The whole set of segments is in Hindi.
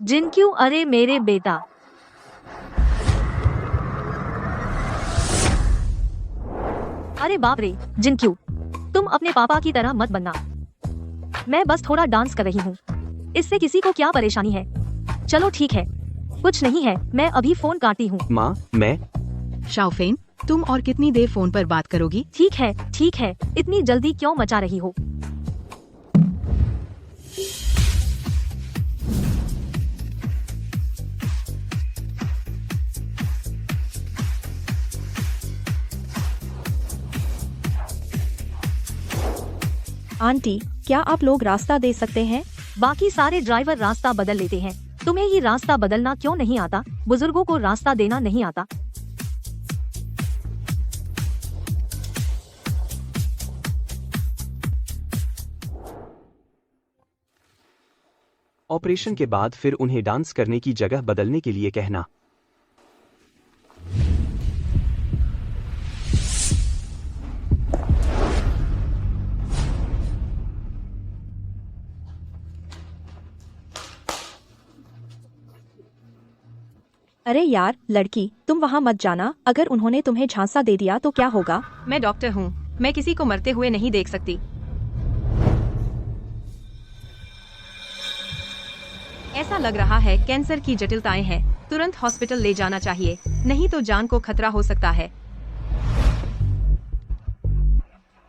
जिनक्यू, अरे मेरे बेटा। अरे बाप रे, जिनक्यू, तुम अपने पापा की तरह मत बनना। मैं बस थोड़ा डांस कर रही हूँ, इससे किसी को क्या परेशानी है? चलो ठीक है, कुछ नहीं है, मैं अभी फोन काटती हूँ। माँ, मैं शाओफेन, तुम और कितनी देर फोन पर बात करोगी? ठीक है, इतनी जल्दी क्यों मचा रही हो? आंटी, क्या आप लोग रास्ता दे सकते हैं? बाकी सारे ड्राइवर रास्ता बदल लेते हैं, तुम्हें ही रास्ता बदलना क्यों नहीं आता? बुजुर्गों को रास्ता देना नहीं आता? ऑपरेशन के बाद फिर उन्हें डांस करने की जगह बदलने के लिए कहना। अरे यार लड़की, तुम वहाँ मत जाना। अगर उन्होंने तुम्हें झांसा दे दिया तो क्या होगा? मैं डॉक्टर हूँ, मैं किसी को मरते हुए नहीं देख सकती। ऐसा लग रहा है कैंसर की जटिलताएं हैं, तुरंत हॉस्पिटल ले जाना चाहिए, नहीं तो जान को खतरा हो सकता है।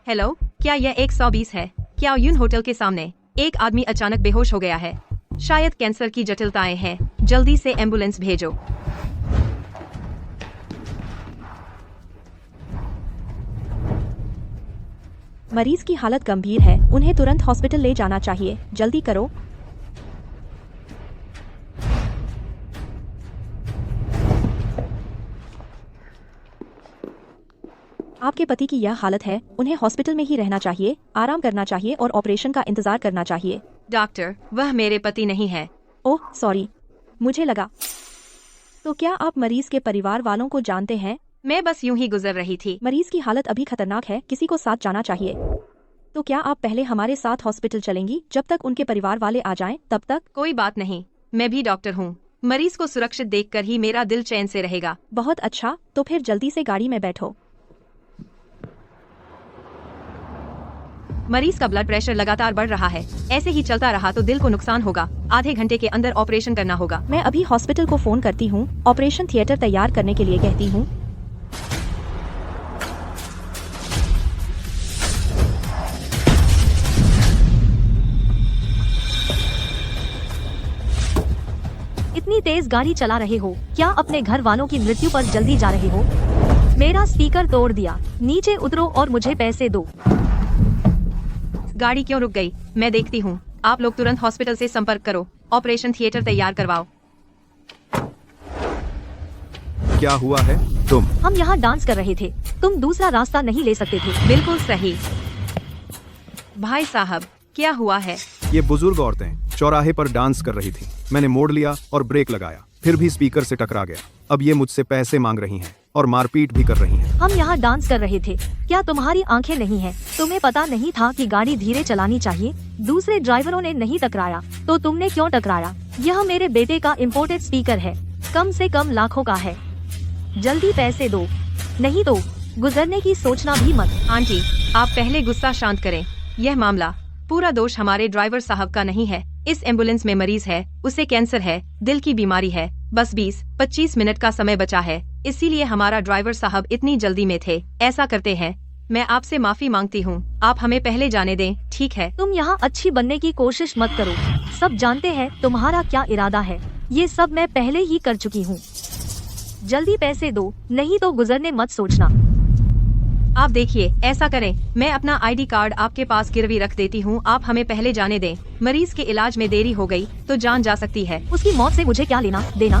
हेलो, क्या यह 120 है? क्या यून होटल के सामने एक आदमी अचानक बेहोश हो गया है, शायद कैंसर की जटिलताएं हैं, जल्दी से एम्बुलेंस भेजो। मरीज की हालत गंभीर है, उन्हें तुरंत हॉस्पिटल ले जाना चाहिए, जल्दी करो। आपके पति की यह हालत है, उन्हें हॉस्पिटल में ही रहना चाहिए, आराम करना चाहिए और ऑपरेशन का इंतजार करना चाहिए। डॉक्टर, वह मेरे पति नहीं है। ओह सॉरी, मुझे लगा। तो क्या आप मरीज के परिवार वालों को जानते हैं? मैं बस यूं ही गुजर रही थी। मरीज की हालत अभी खतरनाक है, किसी को साथ जाना चाहिए। तो क्या आप पहले हमारे साथ हॉस्पिटल चलेंगी जब तक उनके परिवार वाले आ जाएं, तब तक? कोई बात नहीं, मैं भी डॉक्टर हूँ, मरीज को सुरक्षित देखकर ही मेरा दिल चैन से रहेगा। बहुत अच्छा, तो फिर जल्दी से गाड़ी में बैठो। मरीज का ब्लड प्रेशर लगातार बढ़ रहा है, ऐसे ही चलता रहा तो दिल को नुकसान होगा। आधे घंटे के अंदर ऑपरेशन करना होगा। मैं अभी हॉस्पिटल को फोन करती हूँ, ऑपरेशन थिएटर तैयार करने के लिए कहती हूँ। इतनी तेज गाड़ी चला रहे हो? क्या अपने घर वालों की मृत्यु पर जल्दी जा रहे हो? मेरा स्पीकर तोड़ दिया, नीचे उतरो और मुझे पैसे दो। गाड़ी क्यों रुक गई? मैं देखती हूँ। आप लोग तुरंत हॉस्पिटल से संपर्क करो, ऑपरेशन थिएटर तैयार करवाओ। क्या हुआ है? हम यहाँ डांस कर रहे थे, तुम दूसरा रास्ता नहीं ले सकते थे। बिल्कुल सही। भाई साहब, क्या हुआ है? ये बुजुर्ग औरतें चौराहे पर डांस कर रही थी, मैंने मोड़ लिया और ब्रेक लगाया, फिर भी स्पीकर से टकरा गया। अब ये मुझसे पैसे मांग रही हैं और मारपीट भी कर रही हैं। हम यहाँ डांस कर रहे थे, क्या तुम्हारी आंखें नहीं हैं? तुम्हें पता नहीं था कि गाड़ी धीरे चलानी चाहिए? दूसरे ड्राइवरों ने नहीं टकराया तो तुमने क्यों टकराया? यह मेरे बेटे का इम्पोर्टेड स्पीकर है, कम से कम लाखों का है। जल्दी पैसे दो, नहीं तो गुजरने की सोचना भी मत। आंटी, आप पहले गुस्सा शांत करें। यह मामला पूरा दोष हमारे ड्राइवर साहब का नहीं है। इस एम्बुलेंस में मरीज है, उसे कैंसर है, दिल की बीमारी है, बस 20-25 मिनट का समय बचा है, इसीलिए हमारा ड्राइवर साहब इतनी जल्दी में थे। ऐसा करते हैं, मैं आपसे माफी मांगती हूँ, आप हमें पहले जाने दें, ठीक है? तुम यहाँ अच्छी बनने की कोशिश मत करो, सब जानते हैं तुम्हारा क्या इरादा है। ये सब मैं पहले ही कर चुकी हूँ। जल्दी पैसे दो, नहीं तो गुजरने मत सोचना। आप देखिए, ऐसा करें, मैं अपना आईडी कार्ड आपके पास गिरवी रख देती हूँ, आप हमें पहले जाने दें। मरीज के इलाज में देरी हो गई तो जान जा सकती है। उसकी मौत से मुझे क्या लेना देना?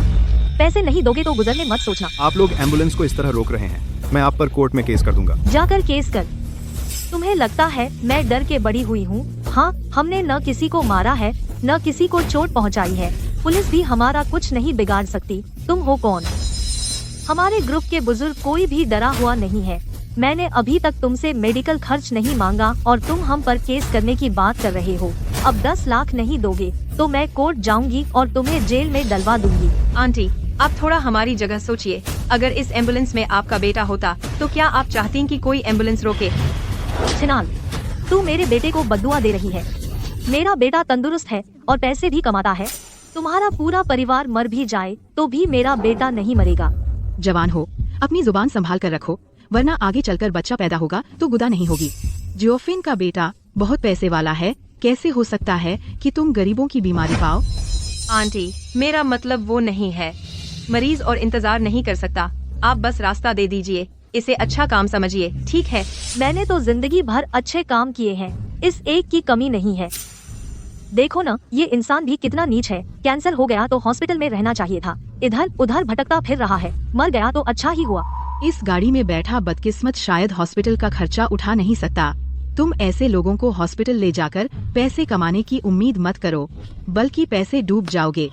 पैसे नहीं दोगे तो गुजरने मत सोचना। आप लोग एम्बुलेंस को इस तरह रोक रहे हैं, मैं आप पर कोर्ट में केस कर दूंगा। जाकर केस कर। तुम्हें लगता है मैं डर के बड़ी हुई हूँ? हाँ, हमने न किसी को मारा है, न किसी को चोट पहुँचाई है, पुलिस भी हमारा कुछ नहीं बिगाड़ सकती। तुम हो कौन? हमारे ग्रुप के बुजुर्ग कोई भी डरा हुआ नहीं है। मैंने अभी तक तुमसे मेडिकल खर्च नहीं मांगा और तुम हम पर केस करने की बात कर रहे हो। अब 10 लाख नहीं दोगे तो मैं कोर्ट जाऊंगी और तुम्हें जेल में डलवा दूंगी। आंटी, आप थोड़ा हमारी जगह सोचिए। अगर इस एम्बुलेंस में आपका बेटा होता तो क्या आप चाहती कि कोई एम्बुलेंस रोके? छिनाल, तू मेरे बेटे को बद्दुआ दे रही है। मेरा बेटा तंदुरुस्त है और पैसे भी कमाता है। तुम्हारा पूरा परिवार मर भी जाए तो भी मेरा बेटा नहीं मरेगा। जवान हो, अपनी जुबान संभाल कर रखो, वरना आगे चलकर बच्चा पैदा होगा तो गुदा नहीं होगी। जियोफिन का बेटा बहुत पैसे वाला है, कैसे हो सकता है कि तुम गरीबों की बीमारी पाओ? आंटी, मेरा मतलब वो नहीं है। मरीज और इंतजार नहीं कर सकता। आप बस रास्ता दे दीजिए, इसे अच्छा काम समझिए, ठीक है? मैंने तो जिंदगी भर अच्छे काम किए हैं, इस एक की कमी नहीं है। देखो ना, ये इंसान भी कितना नीच है। कैंसर हो गया तो हॉस्पिटल में रहना चाहिए था, इधर उधर भटकता फिर रहा है। मर गया तो अच्छा ही हुआ। इस गाड़ी में बैठा बदकिस्मत शायद हॉस्पिटल का खर्चा उठा नहीं सकता। तुम ऐसे लोगों को हॉस्पिटल ले जाकर पैसे कमाने की उम्मीद मत करो, बल्कि पैसे डूब जाओगे।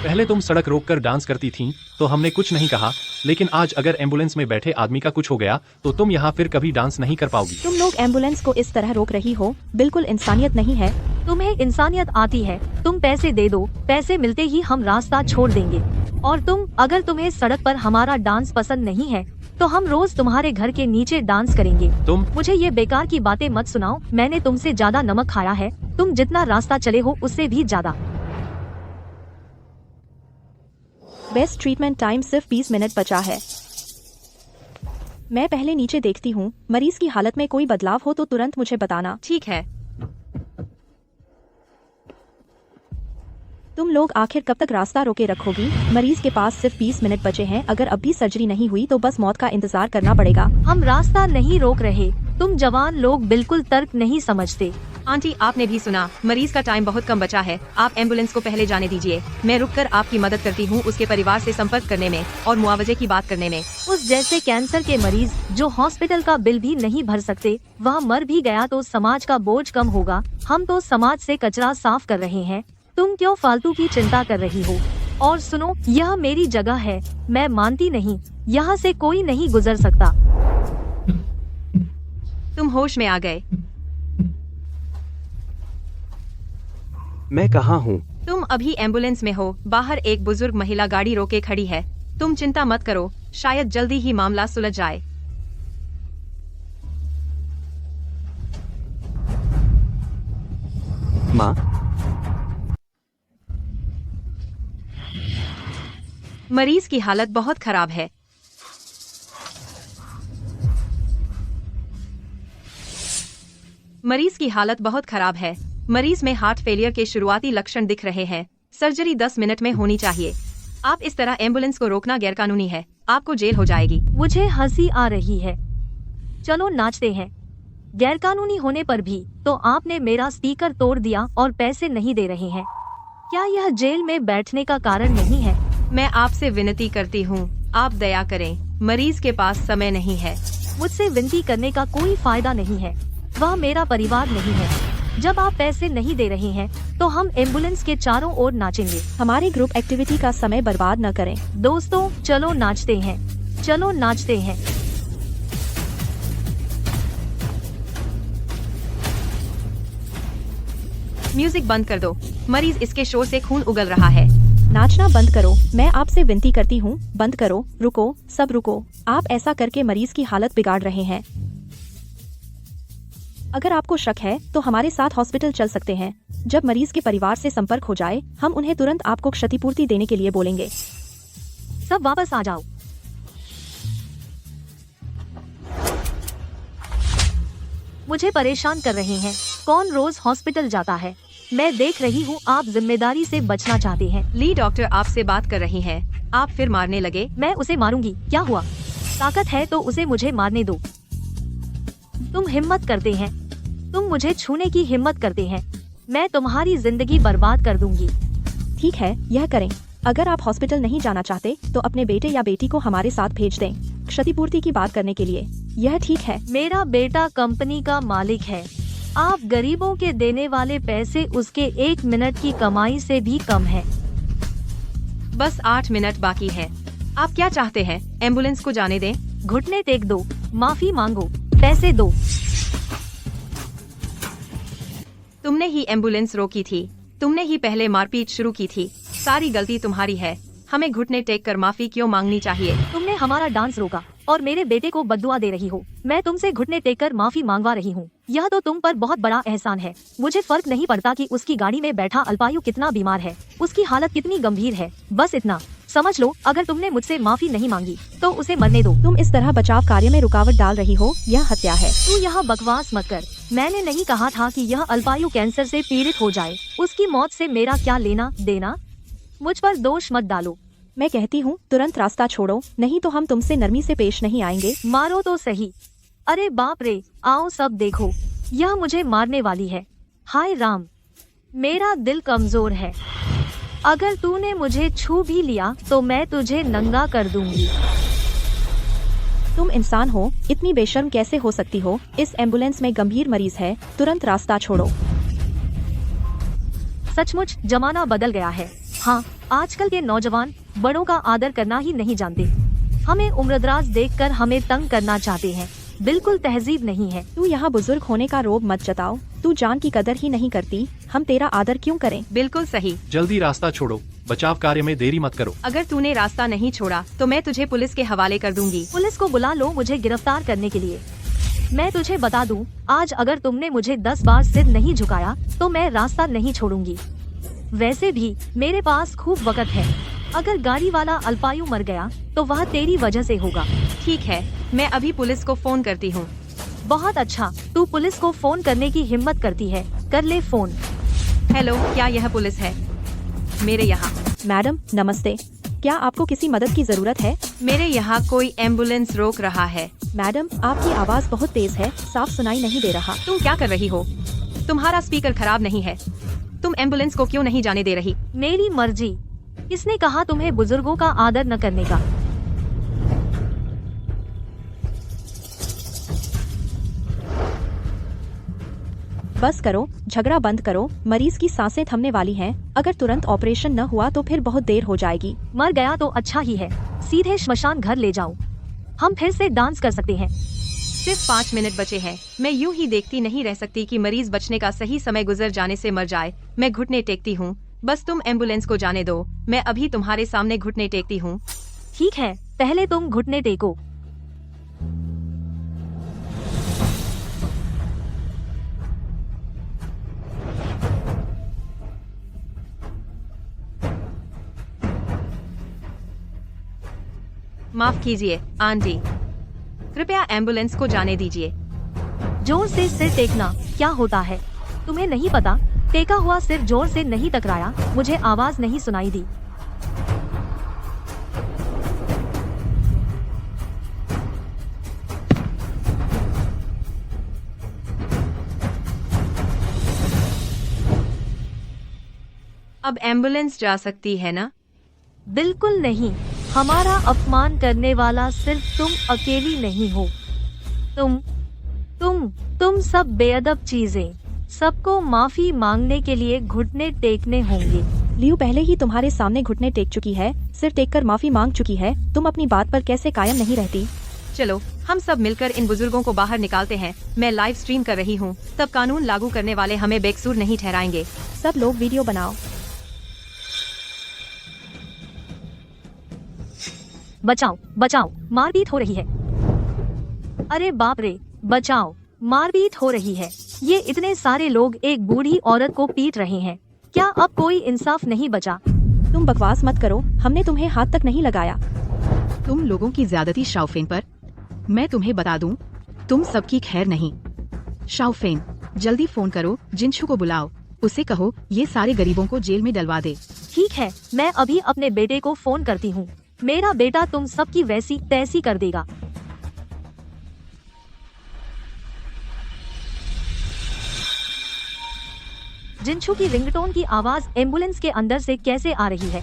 पहले तुम सड़क रोककर डांस करती थीं, तो हमने कुछ नहीं कहा, लेकिन आज अगर एम्बुलेंस में बैठे आदमी का कुछ हो गया तो तुम यहाँ फिर कभी डांस नहीं कर पाओगी। तुम लोग एम्बुलेंस को इस तरह रोक रही हो, बिल्कुल इंसानियत नहीं है। तुम्हें इंसानियत आती है? तुम पैसे दे दो, पैसे मिलते ही हम रास्ता छोड़ देंगे। और तुम, अगर तुम्हें सड़क पर हमारा डांस पसंद नहीं है तो हम रोज तुम्हारे घर के नीचे डांस करेंगे। मुझे ये बेकार की बातें मत सुनाओ। मैंने तुमसे ज्यादा नमक खाया है, तुम जितना रास्ता चले हो उससे भी ज्यादा। बेस्ट ट्रीटमेंट टाइम सिर्फ 20 मिनट बचा है। मैं पहले नीचे देखती हूँ, मरीज की हालत में कोई बदलाव हो तो तुरंत मुझे बताना। ठीक है। तुम लोग आखिर कब तक रास्ता रोके रखोगी? मरीज के पास सिर्फ 20 मिनट बचे हैं। अगर अब भी सर्जरी नहीं हुई तो बस मौत का इंतजार करना पड़ेगा। हम रास्ता नहीं रोक रहे, तुम जवान लोग बिल्कुल तर्क नहीं समझते। आंटी, आपने भी सुना, मरीज का टाइम बहुत कम बचा है। आप एम्बुलेंस को पहले जाने दीजिए। मैं रुककर आपकी मदद करती हूँ उसके परिवार से संपर्क करने में और मुआवजे की बात करने में। उस जैसे कैंसर के मरीज जो हॉस्पिटल का बिल भी नहीं भर सकते, वह मर भी गया तो समाज का बोझ कम होगा। हम तो समाज से कचरा साफ कर रहे हैं, तुम क्यों फालतू की चिंता कर रही हो? और सुनो, यह मेरी जगह है, मैं मानती नहीं, यहाँ से कोई नहीं गुजर सकता। तुम होश में आ गए? मैं कहाँ हूँ? तुम अभी एम्बुलेंस में हो। बाहर एक बुजुर्ग महिला गाड़ी रोके खड़ी है। तुम चिंता मत करो, शायद जल्दी ही मामला सुलझ जाए। माँ, मरीज की हालत बहुत खराब है। मरीज की हालत बहुत खराब है। मरीज में हार्ट फेलियर के शुरुआती लक्षण दिख रहे हैं। सर्जरी 10 मिनट में होनी चाहिए। आप इस तरह एम्बुलेंस को रोकना गैरकानूनी है, आपको जेल हो जाएगी। मुझे हंसी आ रही है। चलो नाचते हैं। गैरकानूनी होने पर भी तो आपने मेरा स्पीकर तोड़ दिया और पैसे नहीं दे रहे हैं। क्या यह जेल में बैठने का कारण नहीं है? मैं आपसे विनती करती हूँ, आप दया करें। मरीज के पास समय नहीं है। मुझसे विनती करने का कोई फायदा नहीं है, वह मेरा परिवार नहीं है। जब आप पैसे नहीं दे रहे हैं तो हम एम्बुलेंस के चारों ओर नाचेंगे। हमारे ग्रुप एक्टिविटी का समय बर्बाद न करें। दोस्तों, चलो नाचते हैं, चलो नाचते हैं। म्यूजिक बंद कर दो, मरीज इसके शोर से खून उगल रहा है। नाचना बंद करो, मैं आपसे विनती करती हूँ, बंद करो। रुको, सब रुको। आप ऐसा करके मरीज की हालत बिगाड़ रहे हैं। अगर आपको शक है तो हमारे साथ हॉस्पिटल चल सकते हैं। जब मरीज के परिवार से संपर्क हो जाए, हम उन्हें तुरंत आपको क्षतिपूर्ति देने के लिए बोलेंगे। सब वापस आ जाओ। मुझे परेशान कर रहे हैं। कौन रोज हॉस्पिटल जाता है? मैं देख रही हूँ आप जिम्मेदारी से बचना चाहते हैं। ली डॉक्टर आपसे बात कर रही हैं। आप फिर मारने लगे। मैं उसे मारूंगी, क्या हुआ? ताकत है तो उसे मुझे मारने दो। तुम हिम्मत करते हैं, तुम मुझे छूने की हिम्मत करते हैं। मैं तुम्हारी जिंदगी बर्बाद कर दूंगी। ठीक है, यह करें। अगर आप हॉस्पिटल नहीं जाना चाहते तो अपने बेटे या बेटी को हमारे साथ भेज दें, क्षतिपूर्ति की बात करने के लिए। यह ठीक है। मेरा बेटा कंपनी का मालिक है। आप गरीबों के देने वाले पैसे उसके 1 मिनट की कमाई से भी कम है। बस 8 मिनट बाकी है। आप क्या चाहते हैं? एम्बुलेंस को जाने दें? घुटने टेक दो, माफी मांगो, पैसे दो। तुमने ही एम्बुलेंस रोकी थी। तुमने ही पहले मारपीट शुरू की थी। सारी गलती तुम्हारी है। हमें घुटने टेक कर माफी क्यों मांगनी चाहिए? तुमने हमारा डांस रोका और मेरे बेटे को बद्दुआ दे रही हो। मैं तुमसे घुटने टेक कर माफी मांगवा रही हूँ। यह तो तुम पर बहुत बड़ा एहसान है। मुझे फर्क नहीं पड़ता कि उसकी गाड़ी में बैठा अल्पायु कितना बीमार है, उसकी हालत कितनी गंभीर है। बस इतना समझ लो, अगर तुमने मुझसे माफी नहीं मांगी तो उसे मरने दो। तुम इस तरह बचाव कार्य में रुकावट डाल रही हो, यह हत्या है। तू यह बकवास मत कर। मैंने नहीं कहा था कि यह अल्पायु कैंसर से पीड़ित हो जाए। उसकी मौत से मेरा क्या लेना देना? मुझ पर दोष मत डालो। मैं कहती हूँ तुरंत रास्ता छोड़ो, नहीं तो हम तुमसे नरमी से पेश नहीं आएंगे। मारो तो सही। अरे बाप रे, आओ सब देखो, यह मुझे मारने वाली है। हाय राम, मेरा दिल कमजोर है। अगर तूने मुझे छू भी लिया तो मैं तुझे नंगा कर दूंगी। तुम इंसान हो, इतनी बेशर्म कैसे हो सकती हो? इस एम्बुलेंस में गंभीर मरीज है, तुरंत रास्ता छोड़ो। सचमुच जमाना बदल गया है। हाँ, आजकल के नौजवान बड़ों का आदर करना ही नहीं जानते। हमें उम्रदराज देखकर हमें तंग करना चाहते हैं। बिल्कुल तहजीब नहीं है। तू यहाँ बुजुर्ग होने का रोब मत जताओ। तू जान की कदर ही नहीं करती, हम तेरा आदर क्यों करें? बिल्कुल सही। जल्दी रास्ता छोड़ो, बचाव कार्य में देरी मत करो। अगर तूने रास्ता नहीं छोड़ा तो मैं तुझे पुलिस के हवाले कर दूंगी। पुलिस को बुला लो मुझे गिरफ्तार करने के लिए। मैं तुझे बता दूं, आज अगर तुमने मुझे 10 बार सिर नहीं झुकाया तो मैं रास्ता नहीं छोड़ूंगी। वैसे भी मेरे पास खूब वक्त है। अगर गाड़ी वाला अल्पायु मर गया तो वह तेरी वजह से होगा। ठीक है, मैं अभी पुलिस को फोन करती हूँ। बहुत अच्छा, तू पुलिस को फोन करने की हिम्मत करती है, कर ले फोन। हेलो, क्या यह पुलिस है? मेरे यहाँ। मैडम नमस्ते, क्या आपको किसी मदद की जरूरत है? मेरे यहाँ कोई एम्बुलेंस रोक रहा है। मैडम आपकी आवाज बहुत तेज है, साफ सुनाई नहीं दे रहा। तुम क्या कर रही हो? तुम्हारा स्पीकर खराब नहीं है? तुम एम्बुलेंस को क्यों नहीं जाने दे रही? मेरी मर्जी। किसने कहा तुम्हें बुजुर्गों का आदर न करने का? बस करो, झगड़ा बंद करो। मरीज की सांसें थमने वाली हैं। अगर तुरंत ऑपरेशन न हुआ तो फिर बहुत देर हो जाएगी। मर गया तो अच्छा ही है, सीधे श्मशान घर ले जाओ। हम फिर से डांस कर सकते हैं। सिर्फ 5 मिनट बचे हैं। मैं यूं ही देखती नहीं रह सकती कि मरीज बचने का सही समय गुजर जाने से मर जाए। मैं घुटने टेकती हूँ, बस तुम एम्बुलेंस को जाने दो। मैं अभी तुम्हारे सामने घुटने टेकती हूँ। ठीक है, पहले तुम घुटने टेको। माफ कीजिए आंटी, कृपया एम्बुलेंस को जाने दीजिए। जोर से सिर टेकना क्या होता है? तुम्हें नहीं पता? टेका हुआ सिर जोर से नहीं टकराया, मुझे आवाज नहीं सुनाई दी। अब एम्बुलेंस जा सकती है ना? बिल्कुल नहीं। हमारा अपमान करने वाला सिर्फ तुम अकेली नहीं हो। तुम सब बेअदब चीजें। सबको माफी मांगने के लिए घुटने टेकने होंगे। लियू पहले ही तुम्हारे सामने घुटने टेक चुकी है, सिर टेक कर माफी मांग चुकी है। तुम अपनी बात पर कैसे कायम नहीं रहती? चलो हम सब मिलकर इन बुजुर्गों को बाहर निकालते हैं। मैं लाइव स्ट्रीम कर रही हूँ, तब कानून लागू करने वाले हमें बेकसूर नहीं ठहराएंगे। सब लोग वीडियो बनाओ। बचाओ बचाओ, मारपीट हो रही है। अरे बाप रे, बचाओ, मारपीट हो रही है। ये इतने सारे लोग एक बूढ़ी औरत को पीट रहे हैं। क्या अब कोई इंसाफ नहीं बचा? तुम बकवास मत करो, हमने तुम्हें हाथ तक नहीं लगाया। तुम लोगों की ज्यादती शाओफेन पर। मैं तुम्हें बता दूं, तुम सबकी खैर नहीं। शाओफेन, जल्दी फोन करो, जिनशु को बुलाओ। उसे कहो ये सारे गरीबों को जेल में डलवा दे। ठीक है, मैं अभी अपने बेटे को फोन करती हूँ। मेरा बेटा तुम सबकी वैसी तैसी कर देगा। जिनशु की रिंगटोन की आवाज एम्बुलेंस के अंदर से कैसे आ रही है?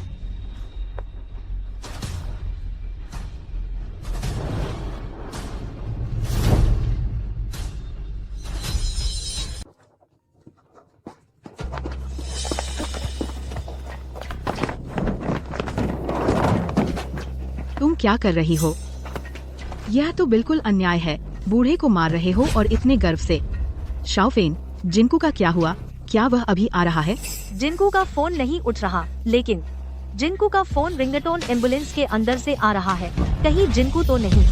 तुम क्या कर रही हो? यह तो बिल्कुल अन्याय है। बूढ़े को मार रहे हो और इतने गर्व से। शाओफेन, जिनको का क्या हुआ? क्या वह अभी आ रहा है? जिनको का फोन नहीं उठ रहा, लेकिन जिनको का फोन रिंगटोन एम्बुलेंस के अंदर से आ रहा है। कहीं जिनको तो नहीं?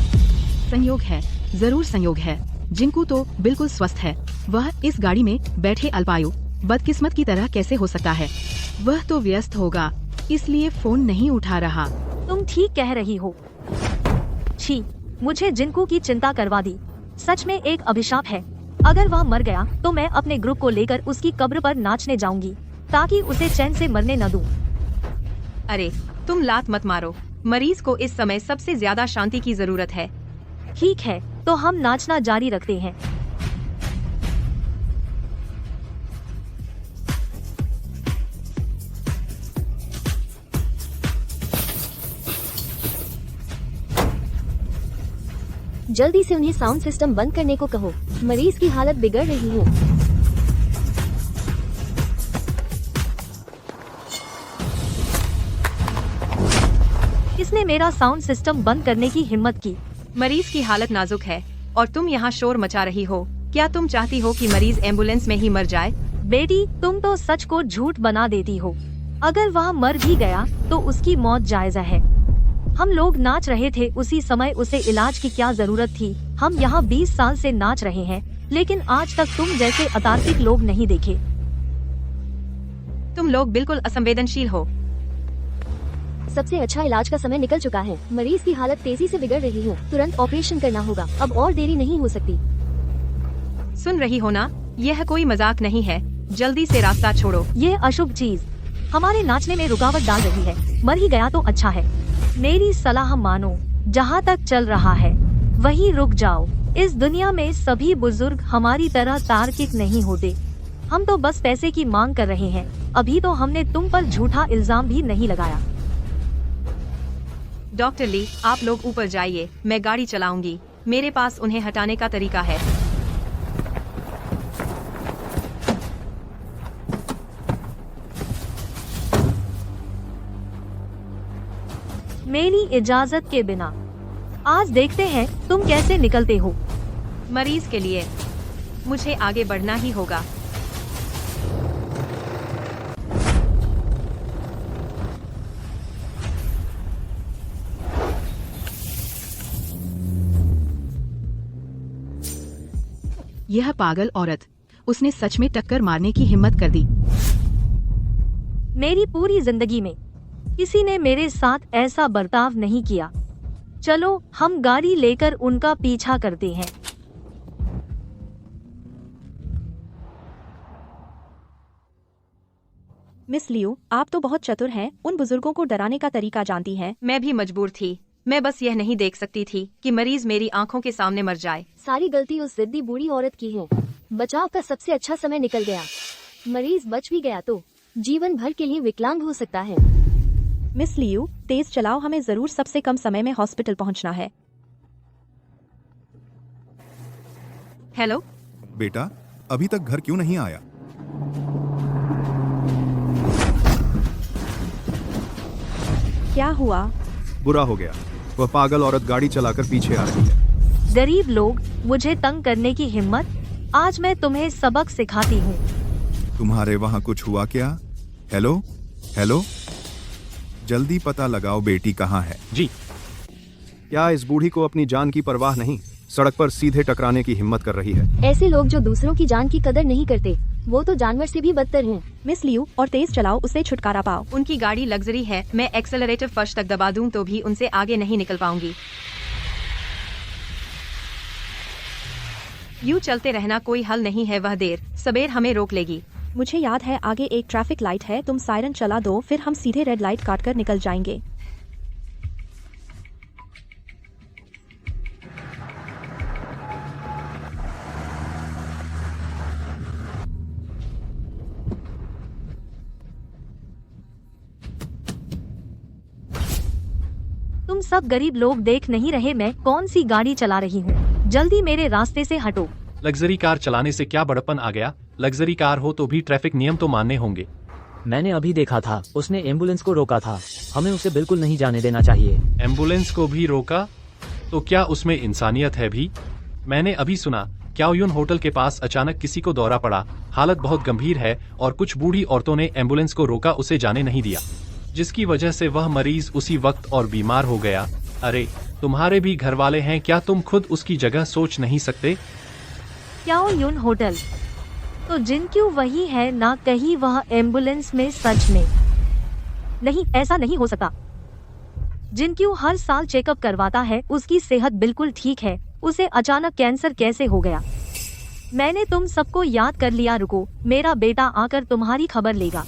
संयोग है, जरूर संयोग है। जिनको तो बिल्कुल स्वस्थ है। वह इस गाड़ी में बैठे अल्पायु बदकिस्मत की तरह कैसे हो सकता है? वह तो व्यस्त होगा, इसलिए फोन नहीं उठा रहा। तुम ठीक कह रही हो। छी, मुझे जिनको की चिंता करवा दी। सच में एक अभिशाप है। अगर वह मर गया तो मैं अपने ग्रुप को लेकर उसकी कब्र पर नाचने जाऊंगी, ताकि उसे चैन से मरने न दूं। अरे तुम लात मत मारो। मरीज को इस समय सबसे ज्यादा शांति की जरूरत है। ठीक है, तो हम नाचना जारी रखते हैं। जल्दी से उन्हें साउंड सिस्टम बंद करने को कहो। मरीज की हालत बिगड़ रही है। किसने मेरा साउंड सिस्टम बंद करने की हिम्मत की? मरीज की हालत नाजुक है और तुम यहाँ शोर मचा रही हो। क्या तुम चाहती हो कि मरीज एम्बुलेंस में ही मर जाए? बेटी, तुम तो सच को झूठ बना देती हो। अगर वह मर भी गया तो उसकी मौत जायज है। हम लोग नाच रहे थे, उसी समय उसे इलाज की क्या जरूरत थी? हम यहाँ 20 साल से नाच रहे हैं, लेकिन आज तक तुम जैसे अतार्किक लोग नहीं देखे। तुम लोग बिल्कुल असंवेदनशील हो। सबसे अच्छा इलाज का समय निकल चुका है। मरीज की हालत तेजी से बिगड़ रही है। तुरंत ऑपरेशन करना होगा। अब और देरी नहीं हो सकती। सुन रही हो ना, यह कोई मजाक नहीं है। जल्दी से रास्ता छोड़ो। ये अशुभ चीज हमारे नाचने में रुकावट डाल रही है। मर ही गया तो अच्छा है। मेरी सलाह मानो, जहाँ तक चल रहा है वहीं रुक जाओ। इस दुनिया में सभी बुजुर्ग हमारी तरह तार्किक नहीं होते। हम तो बस पैसे की मांग कर रहे हैं। अभी तो हमने तुम पर झूठा इल्जाम भी नहीं लगाया। डॉक्टर ली, आप लोग ऊपर जाइए, मैं गाड़ी चलाऊंगी। मेरे पास उन्हें हटाने का तरीका है। मेरी इजाजत के बिना। आज देखते हैं तुम कैसे निकलते हो। मरीज के लिए मुझे आगे बढ़ना ही होगा। यह पागल औरत, उसने सच में टक्कर मारने की हिम्मत कर दी। मेरी पूरी जिंदगी में किसी ने मेरे साथ ऐसा बर्ताव नहीं किया। चलो हम गाड़ी लेकर उनका पीछा करते हैं। मिस लियो, आप तो बहुत चतुर हैं। उन बुजुर्गों को डराने का तरीका जानती हैं। मैं भी मजबूर थी। मैं बस यह नहीं देख सकती थी कि मरीज मेरी आंखों के सामने मर जाए। सारी गलती उस जिद्दी बूढ़ी औरत की है। बचाव का सबसे अच्छा समय निकल गया। मरीज बच भी गया तो जीवन भर के लिए विकलांग हो सकता है। मिस लियो, तेज चलाओ, हमें जरूर सबसे कम समय में हॉस्पिटल पहुंचना है। हेलो बेटा, अभी तक घर क्यों नहीं आया? क्या हुआ? बुरा हो गया। वह पागल औरत गाड़ी चलाकर पीछे आ रही है। गरीब लोग, मुझे तंग करने की हिम्मत। आज मैं तुम्हें सबक सिखाती हूँ। तुम्हारे वहाँ कुछ हुआ क्या? हेलो हेलो, जल्दी पता लगाओ बेटी कहाँ है। जी। क्या इस बूढ़ी को अपनी जान की परवाह नहीं? सड़क पर सीधे टकराने की हिम्मत कर रही है। ऐसे लोग जो दूसरों की जान की कदर नहीं करते, वो तो जानवर से भी बदतर हैं। मिस लियो, और तेज चलाओ, उससे छुटकारा पाओ। उनकी गाड़ी लग्जरी है। मैं एक्सेलरेटर फर्स्ट तक दबा दूं तो भी उनसे आगे नहीं निकल पाऊंगी। यूं चलते रहना कोई हल नहीं है। वह देर सबेर हमें रोक लेगी। मुझे याद है, आगे एक ट्रैफिक लाइट है। तुम सायरन चला दो, फिर हम सीधे रेड लाइट काटकर निकल जाएंगे। तुम सब गरीब लोग देख नहीं रहे मैं कौन सी गाड़ी चला रही हूँ? जल्दी मेरे रास्ते से हटो। लग्जरी कार चलाने से क्या बड़प्पन आ गया? लग्जरी कार हो तो भी ट्रैफिक नियम तो मानने होंगे। मैंने अभी देखा था, उसने एम्बुलेंस को रोका था। हमें उसे बिल्कुल नहीं जाने देना चाहिए। एम्बुलेंस को भी रोका? तो क्या उसमें इंसानियत है भी? मैंने अभी सुना क्याओयुन होटल के पास अचानक किसी को दौरा पड़ा। हालत बहुत गंभीर है और कुछ बूढ़ी औरतों ने एम्बुलेंस को रोका, उसे जाने नहीं दिया, जिसकी वजह से वह मरीज उसी वक्त और बीमार हो गया। अरे, तुम्हारे भी घर वाले हैं क्या? तुम खुद उसकी जगह सोच नहीं सकते? क्याओयुन होटल तो जिनक्यू वही है ना? कहीं वह एम्बुलेंस में सच में? नहीं, ऐसा नहीं हो सकता। जिनक्यू हर साल चेकअप करवाता है, उसकी सेहत बिल्कुल ठीक है, उसे अचानक कैंसर कैसे हो गया? मैंने तुम सबको याद कर लिया। रुको, मेरा बेटा आकर तुम्हारी खबर लेगा।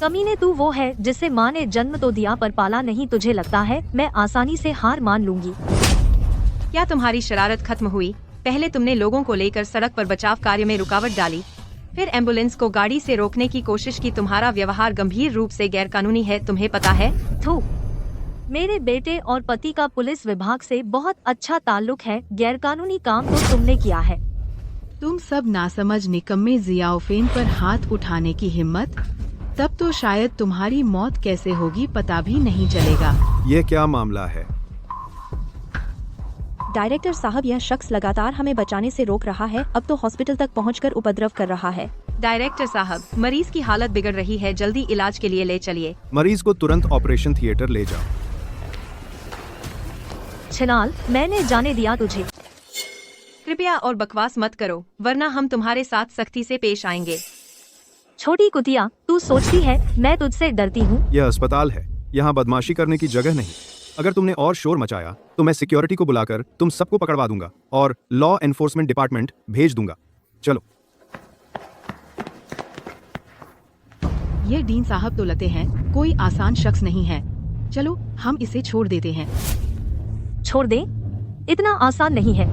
कमीने, तू वो है जिसे माँ ने जन्म तो दिया पर पाला नहीं। तुझे लगता है मैं आसानी से हार मान लूंगी? क्या तुम्हारी शरारत खत्म हुई? पहले तुमने लोगों को लेकर सड़क पर बचाव कार्य में रुकावट डाली, फिर एम्बुलेंस को गाड़ी से रोकने की कोशिश की। तुम्हारा व्यवहार गंभीर रूप से गैरकानूनी है, तुम्हें पता है? थू, मेरे बेटे और पति का पुलिस विभाग से बहुत अच्छा ताल्लुक है। गैरकानूनी काम तो तुमने किया है। तुम सब नासमझ निकम्मे जियाओफेन पर हाथ उठाने की हिम्मत? तब तो शायद तुम्हारी मौत कैसे होगी पता भी नहीं चलेगा। ये क्या मामला है? डायरेक्टर साहब, यह शख्स लगातार हमें बचाने से रोक रहा है, अब तो हॉस्पिटल तक पहुंचकर उपद्रव कर रहा है। डायरेक्टर साहब, मरीज की हालत बिगड़ रही है, जल्दी इलाज के लिए ले चलिए। मरीज को तुरंत ऑपरेशन थिएटर ले जाओ। छिनाल, मैंने जाने दिया तुझे। कृपया और बकवास मत करो, वरना हम तुम्हारे साथ सख्ती से पेश आएंगे। छोटी कुतिया, तू सोचती है मैं तुझसे डरती हूँ? यह अस्पताल है, यहाँ बदमाशी करने की जगह नहीं। अगर तुमने और शोर मचाया तो मैं सिक्योरिटी को बुलाकर तुम सबको पकड़वा दूंगा और लॉ एनफोर्समेंट डिपार्टमेंट भेज दूंगा। चलो। ये डीन साहब तो लगते हैं कोई आसान शख्स नहीं है। चलो, हम इसे छोड़ देते हैं। छोड़ दे? इतना आसान नहीं है।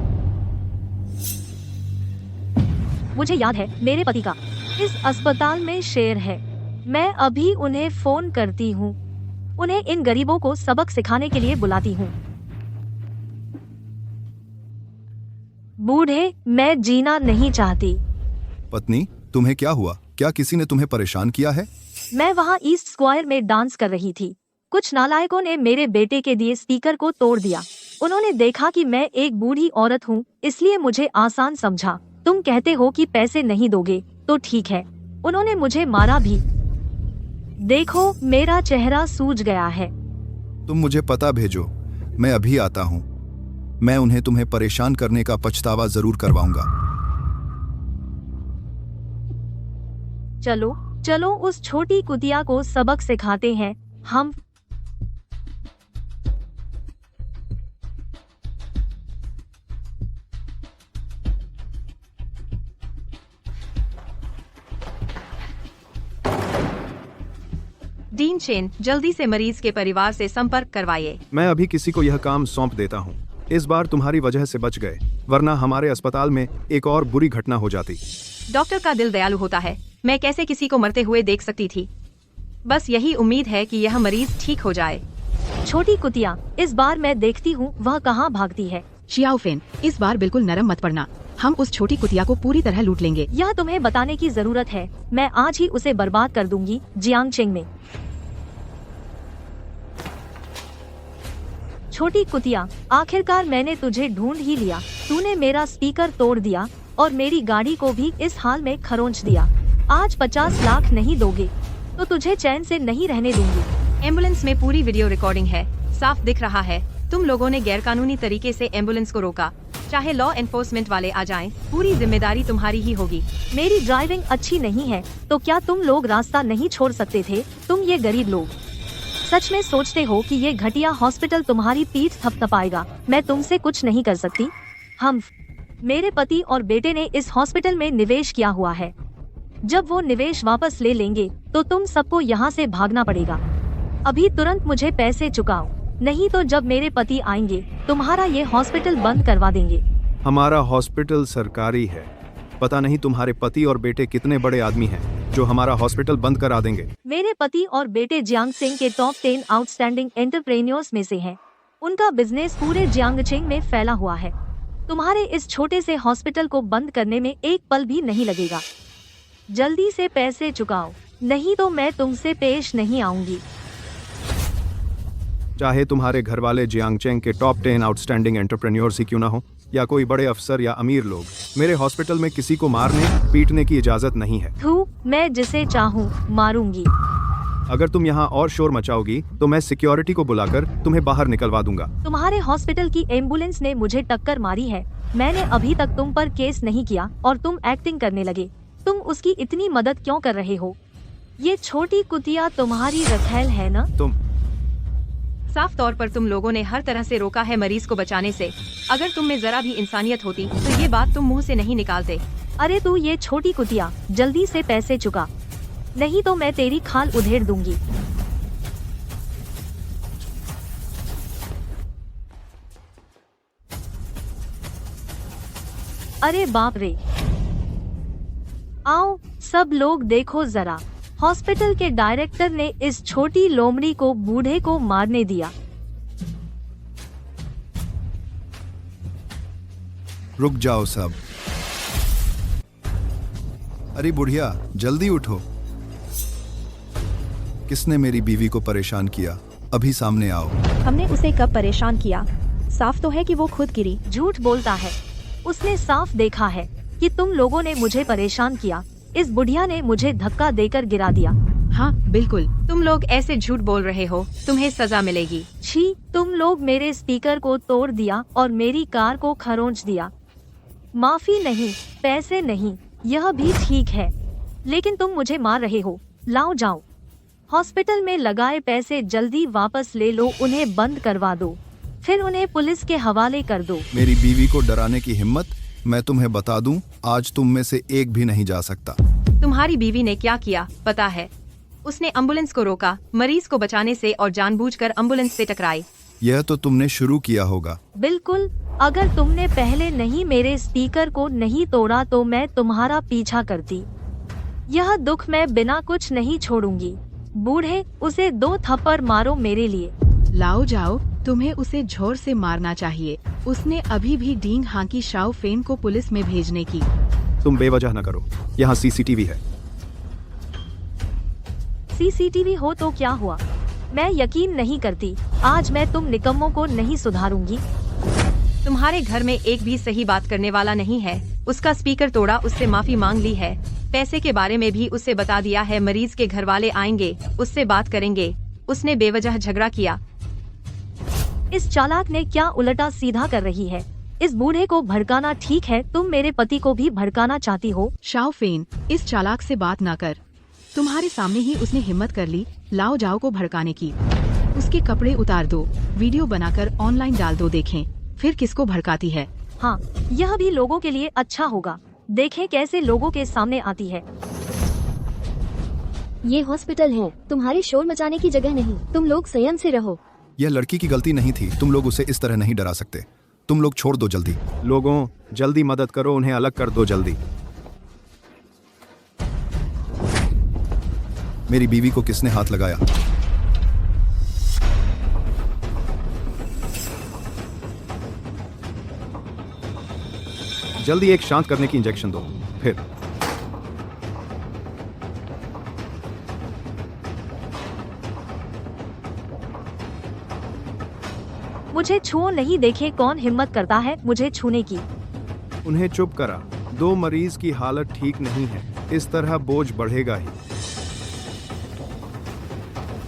मुझे याद है मेरे पति का इस अस्पताल में शेयर है। मैं अभी उन्हें फोन करती हूँ, उन्हें इन गरीबों को सबक सिखाने के लिए बुलाती हूँ। बूढ़े, मैं जीना नहीं चाहती। पत्नी, तुम्हें क्या हुआ? क्या किसी ने तुम्हें परेशान किया है? मैं वहाँ ईस्ट स्क्वायर में डांस कर रही थी। कुछ नालायकों ने मेरे बेटे के दिए स्पीकर को तोड़ दिया। उन्होंने देखा कि मैं एक बूढ़ी औरत हूँ, इसलिए मुझे आसान समझा। तुम कहते हो कि पैसे नहीं दोगे तो ठीक है, उन्होंने मुझे मारा भी। देखो, मेरा चेहरा सूज गया है। तुम मुझे पता भेजो, मैं अभी आता हूँ। मैं उन्हें तुम्हें परेशान करने का पछतावा जरूर करवाऊंगा। चलो चलो, उस छोटी कुतिया को सबक सिखाते हैं हम। डीन चेन, जल्दी से मरीज के परिवार से संपर्क करवाइए। मैं अभी किसी को यह काम सौंप देता हूँ। इस बार तुम्हारी वजह से बच गए, वरना हमारे अस्पताल में एक और बुरी घटना हो जाती। डॉक्टर का दिल दयालु होता है, मैं कैसे किसी को मरते हुए देख सकती थी। बस यही उम्मीद है कि यह मरीज ठीक हो जाए। छोटी कुतिया, इस बार मैं देखती हूँ वह कहाँ भागती है। शियाओफेन, इस बार बिल्कुल नरम मत पड़ना, हम उस छोटी कुतिया को पूरी तरह लूट लेंगे। यह तुम्हें बताने की जरूरत है, मैं आज ही उसे बर्बाद कर दूंगी जियांगचेंग में। छोटी कुतिया, आखिरकार मैंने तुझे ढूंढ ही लिया। तूने मेरा स्पीकर तोड़ दिया और मेरी गाड़ी को भी इस हाल में खरोंच दिया। आज 50 लाख नहीं दोगे तो तुझे चैन से नहीं रहने दूंगी। एम्बुलेंस में पूरी वीडियो रिकॉर्डिंग है, साफ दिख रहा है तुम लोगों ने गैरकानूनी तरीके से एम्बुलेंस को रोका। चाहे लॉ एनफोर्समेंट वाले आ जाएं, पूरी जिम्मेदारी तुम्हारी ही होगी। मेरी ड्राइविंग अच्छी नहीं है तो क्या तुम लोग रास्ता नहीं छोड़ सकते थे? तुम ये गरीब लोग सच में सोचते हो कि ये घटिया हॉस्पिटल तुम्हारी पीठ थपथपाएगा? मैं तुमसे कुछ नहीं कर सकती। हम, मेरे पति और बेटे ने इस हॉस्पिटल में निवेश किया हुआ है। जब वो निवेश वापस ले लेंगे तो तुम सबको यहाँ से भागना पड़ेगा। अभी तुरंत मुझे पैसे चुकाओ, नहीं तो जब मेरे पति आएंगे तुम्हारा ये हॉस्पिटल बंद करवा देंगे। हमारा हॉस्पिटल सरकारी है, पता नहीं तुम्हारे पति और बेटे कितने बड़े आदमी हैं जो हमारा हॉस्पिटल बंद करा देंगे। मेरे पति और बेटे जियांगचेंग के टॉप 10 आउटस्टैंडिंग एंटरप्रेन्योर्स में से हैं। उनका बिजनेस पूरे जियांगचेंग में फैला हुआ है। तुम्हारे इस छोटे से हॉस्पिटल को बंद करने में एक पल भी नहीं लगेगा। जल्दी से पैसे चुकाओ, नहीं तो मैं तुमसे पेश नहीं आऊंगी। चाहे तुम्हारे घर वाले जियांगचेंग के टॉप 10 आउटस्टैंडिंग एंटरप्रेन्योर्स ही क्यों ना हो, या कोई बड़े अफसर या अमीर लोग, मेरे हॉस्पिटल में किसी को मारने पीटने की इजाजत नहीं है। थू, मैं जिसे चाहूँ मारूंगी। अगर तुम यहाँ और शोर मचाओगी तो मैं सिक्योरिटी को बुलाकर तुम्हें बाहर निकलवा दूंगा। तुम्हारे हॉस्पिटल की एम्बुलेंस ने मुझे टक्कर मारी है। मैंने अभी तक तुम पर केस नहीं किया और तुम एक्टिंग करने लगे। तुम उसकी इतनी मदद क्यों कर रहे हो? ये छोटी कुतिया तुम्हारी रखेल है ना? तुम साफ तौर पर तुम लोगों ने हर तरह से रोका है मरीज को बचाने से। अगर तुम में जरा भी इंसानियत होती तो ये बात तुम मुंह से नहीं निकालते। अरे तू ये छोटी कुतिया, जल्दी से पैसे चुका, नहीं तो मैं तेरी खाल उधेड़ दूंगी। अरे बाप रे! आओ सब लोग देखो जरा, हॉस्पिटल के डायरेक्टर ने इस छोटी लोमड़ी को बूढ़े को मारने दिया। रुक जाओ सब। अरे बुढ़िया, जल्दी उठो। किसने मेरी बीवी को परेशान किया? अभी सामने आओ। हमने उसे कब परेशान किया? साफ तो है कि वो खुद गिरी। झूठ बोलता है। उसने साफ देखा है कि तुम लोगों ने मुझे परेशान किया। इस बुढ़िया ने मुझे धक्का देकर गिरा दिया। हाँ बिल्कुल, तुम लोग ऐसे झूठ बोल रहे हो, तुम्हें सजा मिलेगी। छी, तुम लोग मेरे स्पीकर को तोड़ दिया और मेरी कार को खरोंच दिया। माफी नहीं, पैसे नहीं, यह भी ठीक है, लेकिन तुम मुझे मार रहे हो। लाओ जाओ, हॉस्पिटल में लगाए पैसे जल्दी वापस ले लो, उन्हें बंद करवा दो, फिर उन्हें पुलिस के हवाले कर दो। मेरी बीवी को डराने की हिम्मत, मैं तुम्हें बता दूं, आज तुम में से एक भी नहीं जा सकता। तुम्हारी बीवी ने क्या किया पता है? उसने एम्बुलेंस को रोका मरीज को बचाने से और जानबूझकर एम्बुलेंस से टकराई। यह तो तुमने शुरू किया होगा। बिल्कुल, अगर तुमने पहले नहीं मेरे स्पीकर को नहीं तोड़ा तो मैं तुम्हारा पीछा करती। यह दुख मैं बिना कुछ नहीं छोड़ूंगी। बूढ़े, उसे 2 थप्पड़ मारो मेरे लिए। लाओ जाओ, तुम्हें उसे जोर से मारना चाहिए। उसने अभी भी डींग हांकी शाओ फेन को पुलिस में भेजने की। तुम बेवजह न करो, यहाँ सीसीटीवी है। सीसीटीवी हो तो क्या हुआ? मैं यकीन नहीं करती। आज मैं तुम निकम्मों को नहीं सुधारूंगी। तुम्हारे घर में एक भी सही बात करने वाला नहीं है। उसका स्पीकर तोड़ा, उससे माफी मांग ली है, पैसे के बारे में भी उसे बता दिया है। मरीज के घर वाले आएंगे, उससे बात करेंगे। उसने बेवजह झगड़ा किया। इस चालाक ने क्या उल्टा सीधा कर रही है? इस बूढ़े को भड़काना ठीक है, तुम मेरे पति को भी भड़काना चाहती हो? शाओ फेन, इस चालाक से बात ना कर। तुम्हारे सामने ही उसने हिम्मत कर ली लाओ जाओ को भड़काने की। उसके कपड़े उतार दो, वीडियो बनाकर ऑनलाइन डाल दो, देखें फिर किसको भड़काती है। हाँ, यह भी लोगों के लिए अच्छा होगा। देखें कैसे लोगों के सामने आती है। ये हॉस्पिटल है, तुम्हारे शोर मचाने की जगह नहीं। तुम लोग संयम से रहो। यह लड़की की गलती नहीं थी, तुम लोग उसे इस तरह नहीं डरा सकते। तुम लोग छोड़ दो जल्दी। लोगों, जल्दी मदद करो, उन्हें अलग कर दो जल्दी। मेरी बीवी को किसने हाथ लगाया? जल्दी एक शांत करने की इंजेक्शन दो। फिर मुझे छुओ नहीं। देखे कौन हिम्मत करता है मुझे छूने की। उन्हें चुप करा। 2 मरीज की हालत ठीक नहीं है, इस तरह बोझ बढ़ेगा ही।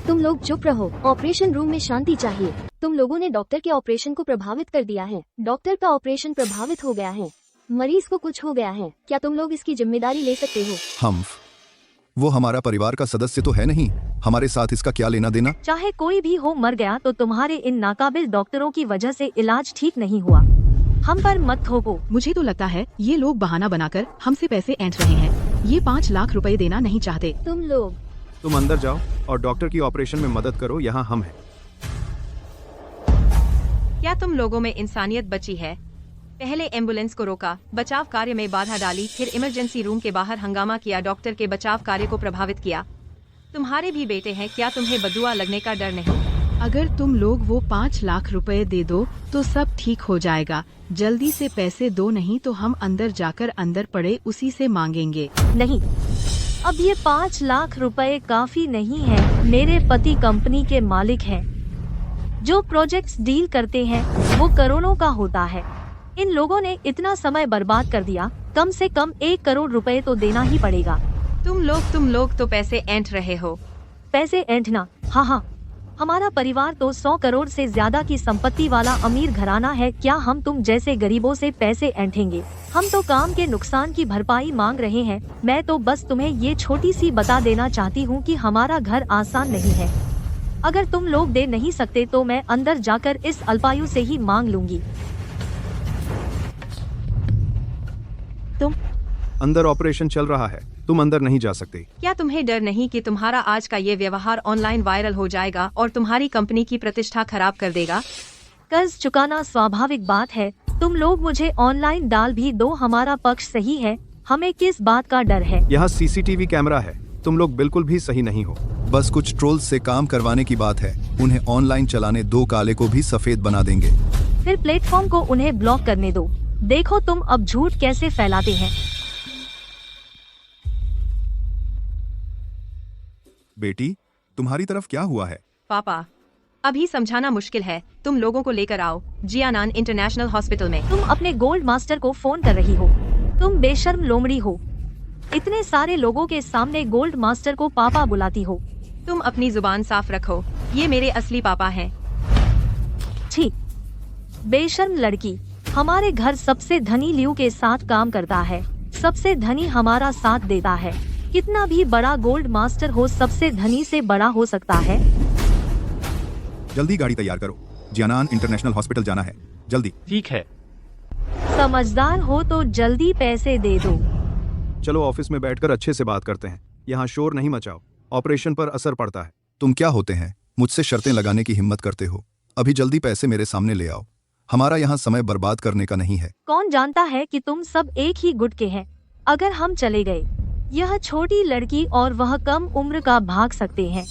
तुम लोग चुप रहो। ऑपरेशन रूम में शांति चाहिए। तुम लोगों ने डॉक्टर के ऑपरेशन को प्रभावित कर दिया है। डॉक्टर का ऑपरेशन प्रभावित हो गया है, मरीज को कुछ हो गया है। क्या तुम लोग इसकी जिम्मेदारी ले सकते हो? हम्फ, वो हमारा परिवार का सदस्य तो है नहीं, हमारे साथ इसका क्या लेना देना? चाहे कोई भी हो, मर गया तो तुम्हारे इन नाकाबिल डॉक्टरों की वजह से इलाज ठीक नहीं हुआ। हम पर मत थोपो। मुझे तो लगता है ये लोग बहाना बनाकर हमसे पैसे ऐंठ रहे हैं। ये 5 लाख रुपए देना नहीं चाहते। तुम अंदर जाओ और डॉक्टर की ऑपरेशन में मदद करो, यहाँ हम हैं। क्या तुम लोगों में इंसानियत बची है? पहले एम्बुलेंस को रोका, बचाव कार्य में बाधा डाली, फिर इमरजेंसी रूम के बाहर हंगामा किया, डॉक्टर के बचाव कार्य को प्रभावित किया। तुम्हारे भी बेटे हैं, क्या तुम्हें बदुआ लगने का डर नहीं? अगर तुम लोग वो 5 लाख रुपए दे दो तो सब ठीक हो जाएगा। जल्दी से पैसे दो, नहीं तो हम अंदर जाकर अंदर पड़े उसी से मांगेंगे। नहीं, अब ये 5 लाख रुपए काफी नहीं है। मेरे पति कंपनी के मालिक हैं। जो प्रोजेक्ट्स डील करते हैं वो करोड़ों का होता है। इन लोगों ने इतना समय बर्बाद कर दिया, कम से कम 1 करोड़ रुपए तो देना ही पड़ेगा। तुम लोग तो पैसे ऐंठ रहे हो। पैसे ऐंठना? हाँ, हमारा परिवार तो 100 करोड़ से ज्यादा की संपत्ति वाला अमीर घराना है। क्या हम तुम जैसे गरीबों से पैसे ऐंठेंगे? हम तो काम के नुकसान की भरपाई मांग रहे हैं। मैं तो बस तुम्हें ये छोटी सी बता देना चाहती हूँ कि हमारा घर आसान नहीं है। अगर तुम लोग दे नहीं सकते तो मैं अंदर जाकर इस अल्पायु से ही मांग लूंगी। तुम अंदर ऑपरेशन चल रहा है, तुम अंदर नहीं जा सकते। क्या तुम्हें डर नहीं कि तुम्हारा आज का ये व्यवहार ऑनलाइन वायरल हो जाएगा और तुम्हारी कंपनी की प्रतिष्ठा खराब कर देगा? कर्ज चुकाना स्वाभाविक बात है। तुम लोग मुझे ऑनलाइन डाल भी दो, हमारा पक्ष सही है। हमें किस बात का डर है? यहाँ सीसीटीवी कैमरा है, तुम लोग बिल्कुल भी सही नहीं हो। बस कुछ ट्रोल्स से काम करवाने की बात है। उन्हें ऑनलाइन चलाने दो, काले को भी सफेद बना देंगे। फिर प्लेटफॉर्म को उन्हें ब्लॉक करने दो। देखो तुम अब झूठ कैसे फैलाते हैं। बेटी, तुम्हारी तरफ क्या हुआ है? पापा, अभी समझाना मुश्किल है। तुम लोगों को लेकर आओ जियानान इंटरनेशनल हॉस्पिटल में। तुम अपने गोल्ड मास्टर को फोन कर रही हो। तुम बेशर्म लोमड़ी हो। इतने सारे लोगों के सामने गोल्ड मास्टर को पापा बुलाती हो। तुम अपनी जुबान साफ रखो, ये मेरे असली पापा हैं। ठीक, बेशर्म लड़की। हमारे घर सबसे धनी लियू के साथ काम करता है। सबसे धनी हमारा साथ देता है। कितना भी बड़ा गोल्ड मास्टर हो, सबसे धनी से बड़ा हो सकता है। जल्दी गाड़ी तैयार करो, जियानान इंटरनेशनल हॉस्पिटल जाना है, जल्दी। ठीक है। समझदार हो तो जल्दी पैसे दे दो। चलो ऑफिस में बैठकर अच्छे से बात करते हैं। यहाँ शोर नहीं मचाओ, ऑपरेशन पर असर पड़ता है। तुम क्या होते हैं, मुझसे शर्तें लगाने की हिम्मत करते हो? अभी जल्दी पैसे मेरे सामने ले आओ। हमारा यहाँ समय बर्बाद करने का नहीं है। कौन जानता है कि तुम सब एक ही गुट के हैं। अगर हम चले गए, यह छोटी लड़की और वह कम उम्र का भाग सकते हैं।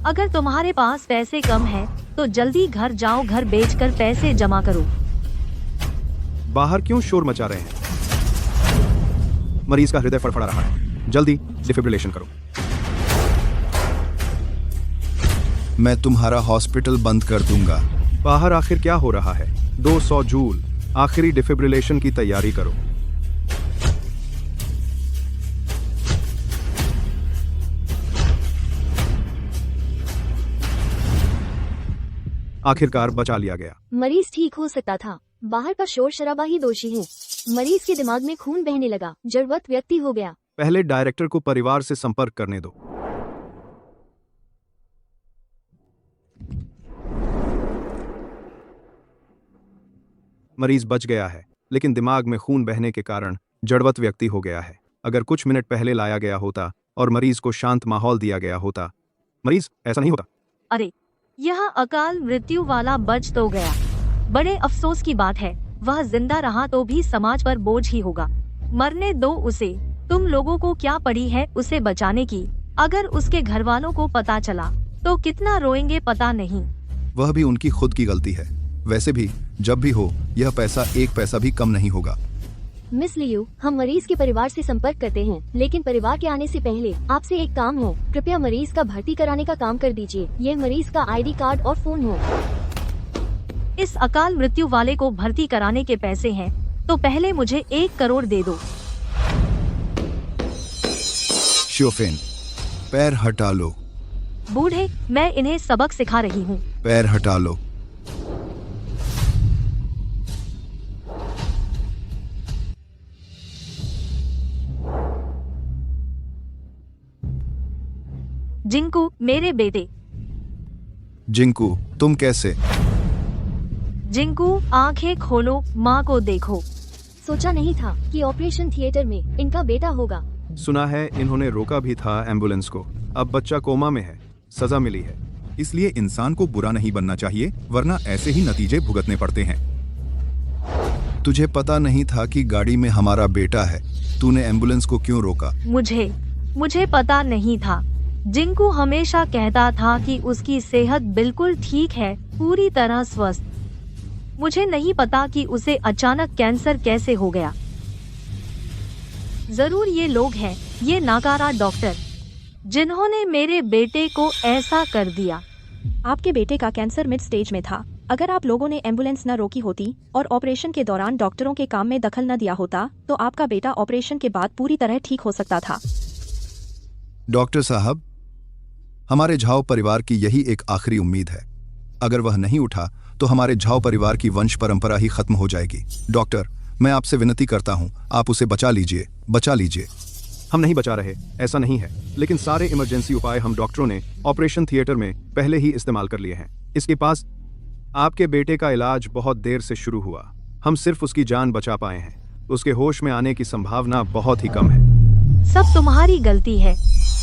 अगर तुम्हारे पास पैसे कम हैं, तो जल्दी घर जाओ, घर बेचकर पैसे जमा करो। बाहर क्यों शोर मचा रहे हैं? मरीज का हृदय फड़फड़ा रहा है, जल्दी डिफिब्रिलेशन करो। मैं तुम्हारा हॉस्पिटल बंद कर दूंगा। बाहर आखिर क्या हो रहा है? 200 जूल। आखिरी डिफिब्रिलेशन की तैयारी करो। आखिरकार बचा लिया गया। मरीज ठीक हो सकता था। बाहर का शोर शराबा ही दोषी है। मरीज के दिमाग में खून बहने लगा, जरूरत व्यक्ति हो गया। पहले डायरेक्टर को परिवार से संपर्क करने दो। मरीज बच गया है, लेकिन दिमाग में खून बहने के कारण जड़वत व्यक्ति हो गया है। अगर कुछ मिनट पहले लाया गया होता और मरीज को शांत माहौल दिया गया होता, मरीज ऐसा नहीं होता। अरे, यह अकाल मृत्यु वाला बच तो गया। बड़े अफसोस की बात है, वह जिंदा रहा तो भी समाज पर बोझ ही होगा। मरने दो उसे। तुम लोगों को क्या पड़ी है उसे बचाने की? अगर उसके घर वालों को पता चला तो कितना रोएंगे पता नहीं। वह भी उनकी खुद की गलती है। वैसे भी जब भी हो, यह पैसा एक पैसा भी कम नहीं होगा। मिस लियू, हम मरीज के परिवार से संपर्क करते हैं, लेकिन परिवार के आने से पहले आपसे एक काम है। कृपया मरीज का भर्ती कराने का काम कर दीजिए। ये मरीज का आईडी कार्ड और फोन हो। इस अकाल मृत्यु वाले को भर्ती कराने के पैसे हैं, तो पहले मुझे 1 करोड़ दे दो। श्योफेन, पैर हटा लो। बूढ़े, मैं इन्हें सबक सिखा रही हूँ। पैर हटा लो। जिंकू, मेरे बेटे। जिंकू, तुम कैसे? जिंकू, आंखें खोलो, माँ को देखो। सोचा नहीं था कि ऑपरेशन थिएटर में इनका बेटा होगा। सुना है इन्होंने रोका भी था एम्बुलेंस को। अब बच्चा कोमा में है, सजा मिली है। इसलिए इंसान को बुरा नहीं बनना चाहिए, वरना ऐसे ही नतीजे भुगतने पड़ते हैं। तुझे पता नहीं था कि गाड़ी में हमारा बेटा है? तूने एम्बुलेंस को क्यों रोका? मुझे पता नहीं था। जिंकू हमेशा कहता था कि उसकी सेहत बिल्कुल ठीक है, पूरी तरह स्वस्थ। मुझे नहीं पता कि उसे अचानक कैंसर कैसे हो गया। जरूर ये लोग हैं, ये नाकारा डॉक्टर। जिन्होंने मेरे बेटे को ऐसा कर दिया। आपके बेटे का कैंसर मिड स्टेज में था। अगर आप लोगों ने एम्बुलेंस न रोकी होती और ऑपरेशन के दौरान डॉक्टरों के काम में दखल न दिया होता तो आपका बेटा ऑपरेशन के बाद पूरी तरह ठीक हो सकता था। डॉक्टर साहब, हमारे झाओ परिवार की यही एक आखिरी उम्मीद है। अगर वह नहीं उठा तो हमारे झाओ परिवार की वंश परंपरा ही खत्म हो जाएगी। डॉक्टर, मैं आपसे विनती करता हूं, आप उसे बचा लीजिए, बचा लीजिए। हम नहीं बचा रहे, ऐसा नहीं है, लेकिन सारे इमरजेंसी उपाय हम डॉक्टरों ने ऑपरेशन थिएटर में पहले ही इस्तेमाल कर लिए हैं। इसके पास आपके बेटे का इलाज बहुत देर से शुरू हुआ। हम सिर्फ उसकी जान बचा पाए हैं। उसके होश में आने की संभावना बहुत ही कम है। सब तुम्हारी गलती है।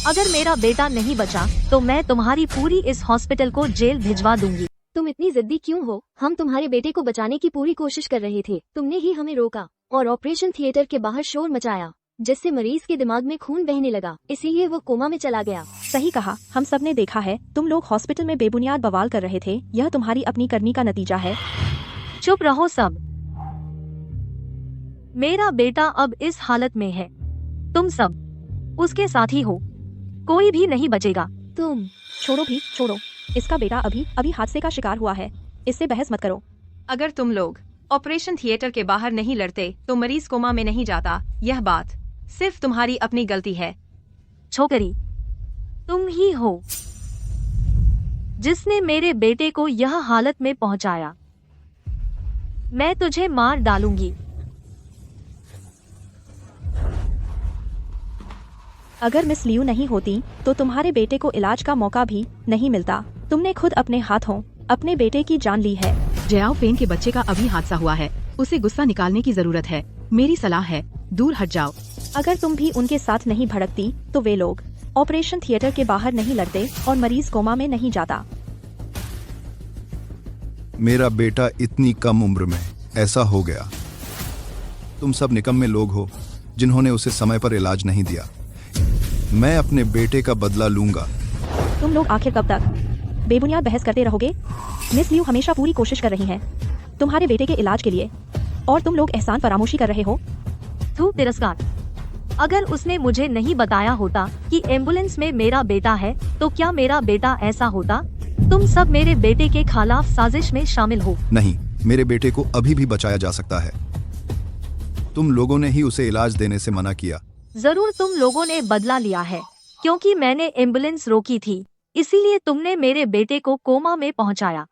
अगर मेरा बेटा नहीं बचा तो मैं तुम्हारी पूरी इस हॉस्पिटल को जेल भिजवा दूंगी। तुम इतनी जिद्दी क्यों हो? हम तुम्हारे बेटे को बचाने की पूरी कोशिश कर रहे थे। तुमने ही हमें रोका और ऑपरेशन थिएटर के बाहर शोर मचाया, जिससे मरीज के दिमाग में खून बहने लगा, इसीलिए वो कोमा में चला गया। सही कहा, हम सब ने देखा है। तुम लोग हॉस्पिटल में बेबुनियाद बवाल कर रहे थे। यह तुम्हारी अपनी करनी का नतीजा है। चुप रहो सब। मेरा बेटा अब इस हालत में है। तुम सब उसके साथी हो। कोई भी नहीं बचेगा। तुम छोड़ो भी, छोड़ो। इसका बेटा अभी हादसे का शिकार हुआ है। इससे बहस मत करो। अगर तुम लोग ऑपरेशन थिएटर के बाहर नहीं लड़ते तो मरीज कोमा में नहीं जाता। यह बात सिर्फ तुम्हारी अपनी गलती है। छोकरी, तुम ही हो जिसने मेरे बेटे को यह हालत में पहुंचाया। मैं तुझे मार डालूंगी। अगर मिस लियू नहीं होती तो तुम्हारे बेटे को इलाज का मौका भी नहीं मिलता। तुमने खुद अपने हाथों अपने बेटे की जान ली है। जयाओ फेन के बच्चे का अभी हादसा हुआ है, उसे गुस्सा निकालने की जरूरत है। मेरी सलाह है, दूर हट जाओ। अगर तुम भी उनके साथ नहीं भड़कती तो वे लोग ऑपरेशन थिएटर के बाहर नहीं लड़ते और मरीज कोमा में नहीं जाता। मेरा बेटा इतनी कम उम्र में ऐसा हो गया। तुम सब निकम्मे लोग हो जिन्होंने उसे समय पर इलाज नहीं दिया। मैं अपने बेटे का बदला लूंगा। तुम लोग आखिर कब तक बेबुनियाद बहस करते रहोगे? मिस लियू हमेशा पूरी कोशिश कर रही हैं तुम्हारे बेटे के इलाज के लिए, और तुम लोग एहसान फरामोशी कर रहे हो। तू तिरस्कार। अगर उसने मुझे नहीं बताया होता कि एम्बुलेंस में मेरा बेटा है तो क्या मेरा बेटा ऐसा होता? तुम सब मेरे बेटे के खिलाफ साजिश में शामिल हो। नहीं, मेरे बेटे को अभी भी बचाया जा सकता है। तुम लोगों ने ही उसे इलाज देने से मना किया। जरूर तुम लोगों ने बदला लिया है, क्योंकि मैंने एम्बुलेंस रोकी थी, इसीलिए तुमने मेरे बेटे को कोमा में पहुंचाया।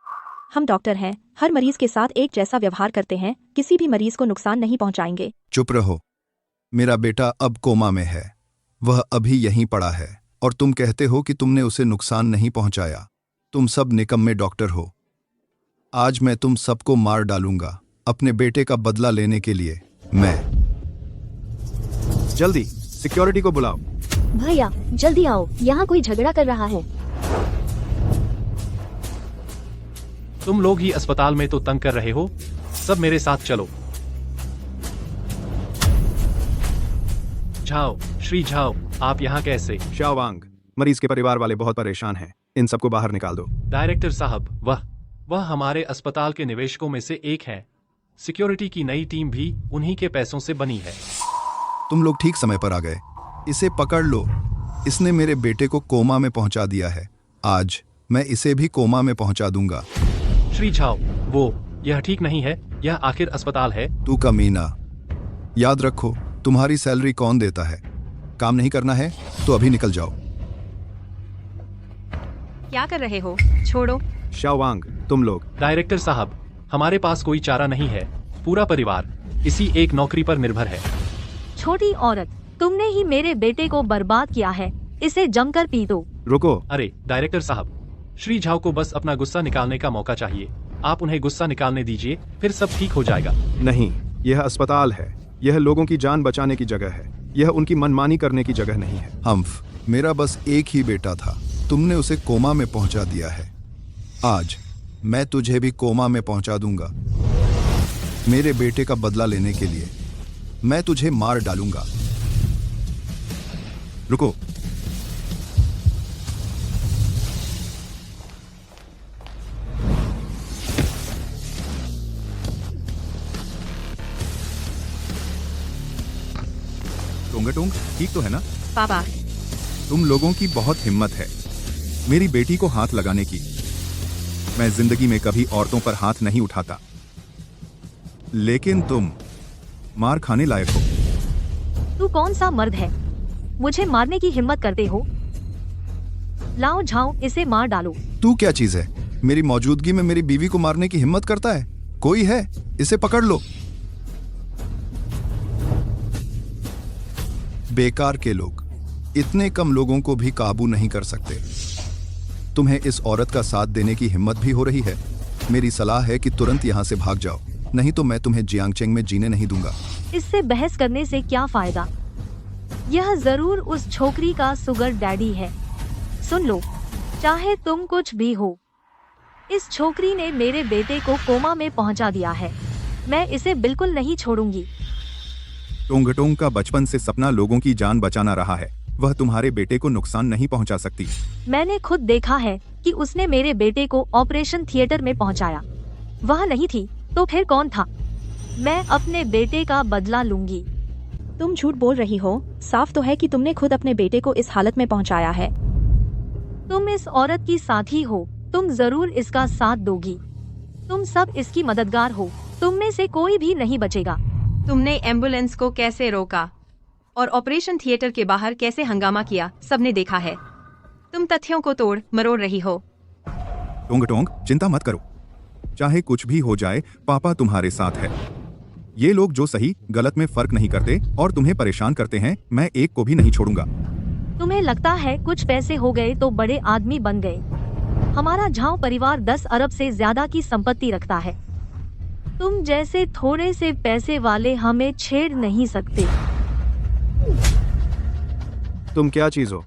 हम डॉक्टर हैं, हर मरीज के साथ एक जैसा व्यवहार करते हैं, किसी भी मरीज को नुकसान नहीं पहुंचाएंगे। चुप रहो। मेरा बेटा अब कोमा में है, वह अभी यहीं पड़ा है, और तुम कहते हो कि तुमने उसे नुकसान नहीं पहुंचाया। तुम सब निकम्मे डॉक्टर हो। आज मैं तुम सबको मार डालूंगा अपने बेटे का बदला लेने के लिए। मैं जल्दी सिक्योरिटी को बुलाओ। भैया जल्दी आओ, यहाँ कोई झगड़ा कर रहा है। तुम लोग ही अस्पताल में तो तंग कर रहे हो। सब मेरे साथ चलो। झाओ, श्री झाओ, आप यहाँ कैसे? शाओवांग, मरीज के परिवार वाले बहुत परेशान हैं। इन सबको बाहर निकाल दो। डायरेक्टर साहब, वह हमारे अस्पताल के निवेशकों में से एक है। सिक्योरिटी की नई टीम भी उन्हीं के पैसों से बनी है। तुम लोग ठीक समय पर आ गए। इसे पकड़ लो। इसने मेरे बेटे को कोमा में पहुंचा दिया है। आज मैं इसे भी कोमा में पहुंचा दूंगा। श्री झाओ, यह ठीक नहीं है। यह आखिर अस्पताल है। तू कमीना, याद रखो तुम्हारी सैलरी कौन देता है। काम नहीं करना है तो अभी निकल जाओ। क्या कर रहे हो? छोड़ो। शाओवांग, तुम लोग। डायरेक्टर साहब, हमारे पास कोई चारा नहीं है। पूरा परिवार इसी एक नौकरी पर निर्भर है। छोटी औरत, तुमने ही मेरे बेटे को बर्बाद किया है। इसे जमकर पी दो। रुको। अरे डायरेक्टर साहब, श्री झाओ को बस अपना गुस्सा निकालने का मौका चाहिए। आप उन्हें गुस्सा निकालने दीजिए, फिर सब ठीक हो जाएगा। नहीं, यह अस्पताल है। यह लोगों की जान बचाने की जगह है। यह उनकी मनमानी करने की जगह नहीं है। हम्फ, मेरा बस एक ही बेटा था। तुमने उसे कोमा में पहुंचा दिया है। आज मैं तुझे भी कोमा में पहुंचा दूंगा। मेरे बेटे का बदला लेने के लिए मैं तुझे मार डालूंगा। रुको। टोंगा टोंग, ठीक तो है ना? पापा, तुम लोगों की बहुत हिम्मत है मेरी बेटी को हाथ लगाने की। मैं जिंदगी में कभी औरतों पर हाथ नहीं उठाता, लेकिन तुम मार खाने लायक हो। तू कौन सा मर्द है, मुझे मारने की हिम्मत करते हो? लाओ झाओ, इसे मार डालो। तू क्या चीज है, मेरी मौजूदगी में मेरी बीवी को मारने की हिम्मत करता है? कोई है, इसे पकड़ लो। बेकार के लोग इतने कम लोगों को भी काबू नहीं कर सकते। तुम्हें इस औरत का साथ देने की हिम्मत भी हो रही है? मेरी सलाह है कि तुरंत यहाँ से भाग जाओ, नहीं तो मैं तुम्हें जियांगचेंग में जीने नहीं दूंगा। इससे बहस करने से क्या फायदा? यह जरूर उस छोकरी का सुगर डैडी है। सुन लो, चाहे तुम कुछ भी हो, इस छोकरी ने मेरे बेटे को कोमा में पहुंचा दिया है। मैं इसे बिल्कुल नहीं छोड़ूंगी। टोंगटोंग का बचपन से सपना लोगों की जान बचाना रहा है। वह तुम्हारे बेटे को नुकसान नहीं पहुंचा सकती। मैंने खुद देखा है कि उसने मेरे बेटे को ऑपरेशन थिएटर में पहुंचाया। वह नहीं थी तो फिर कौन था? मैं अपने बेटे का बदला लूंगी। तुम झूठ बोल रही हो। साफ तो है कि तुमने खुद अपने बेटे को इस हालत में पहुंचाया है। तुम इस औरत की साथी हो, तुम जरूर इसका साथ दोगी। तुम सब इसकी मददगार हो, तुम में से कोई भी नहीं बचेगा। तुमने एम्बुलेंस को कैसे रोका और ऑपरेशन थिएटर के बाहर कैसे हंगामा किया, सबने देखा है। तुम तथ्यों को तोड़ मरोड़ रही हो। टोंगटोंग, चिंता मत करो, चाहे कुछ भी हो जाए पापा तुम्हारे साथ है। ये लोग जो सही गलत में फर्क नहीं करते और तुम्हें परेशान करते हैं, मैं एक को भी नहीं छोड़ूंगा। तुम्हें लगता है कुछ पैसे हो गए तो बड़े आदमी बन गए। हमारा झाओ परिवार 10 अरब से ज्यादा की संपत्ति रखता है। तुम जैसे थोड़े से पैसे वाले हमें छेड़ नहीं सकते। तुम क्या चीज हो?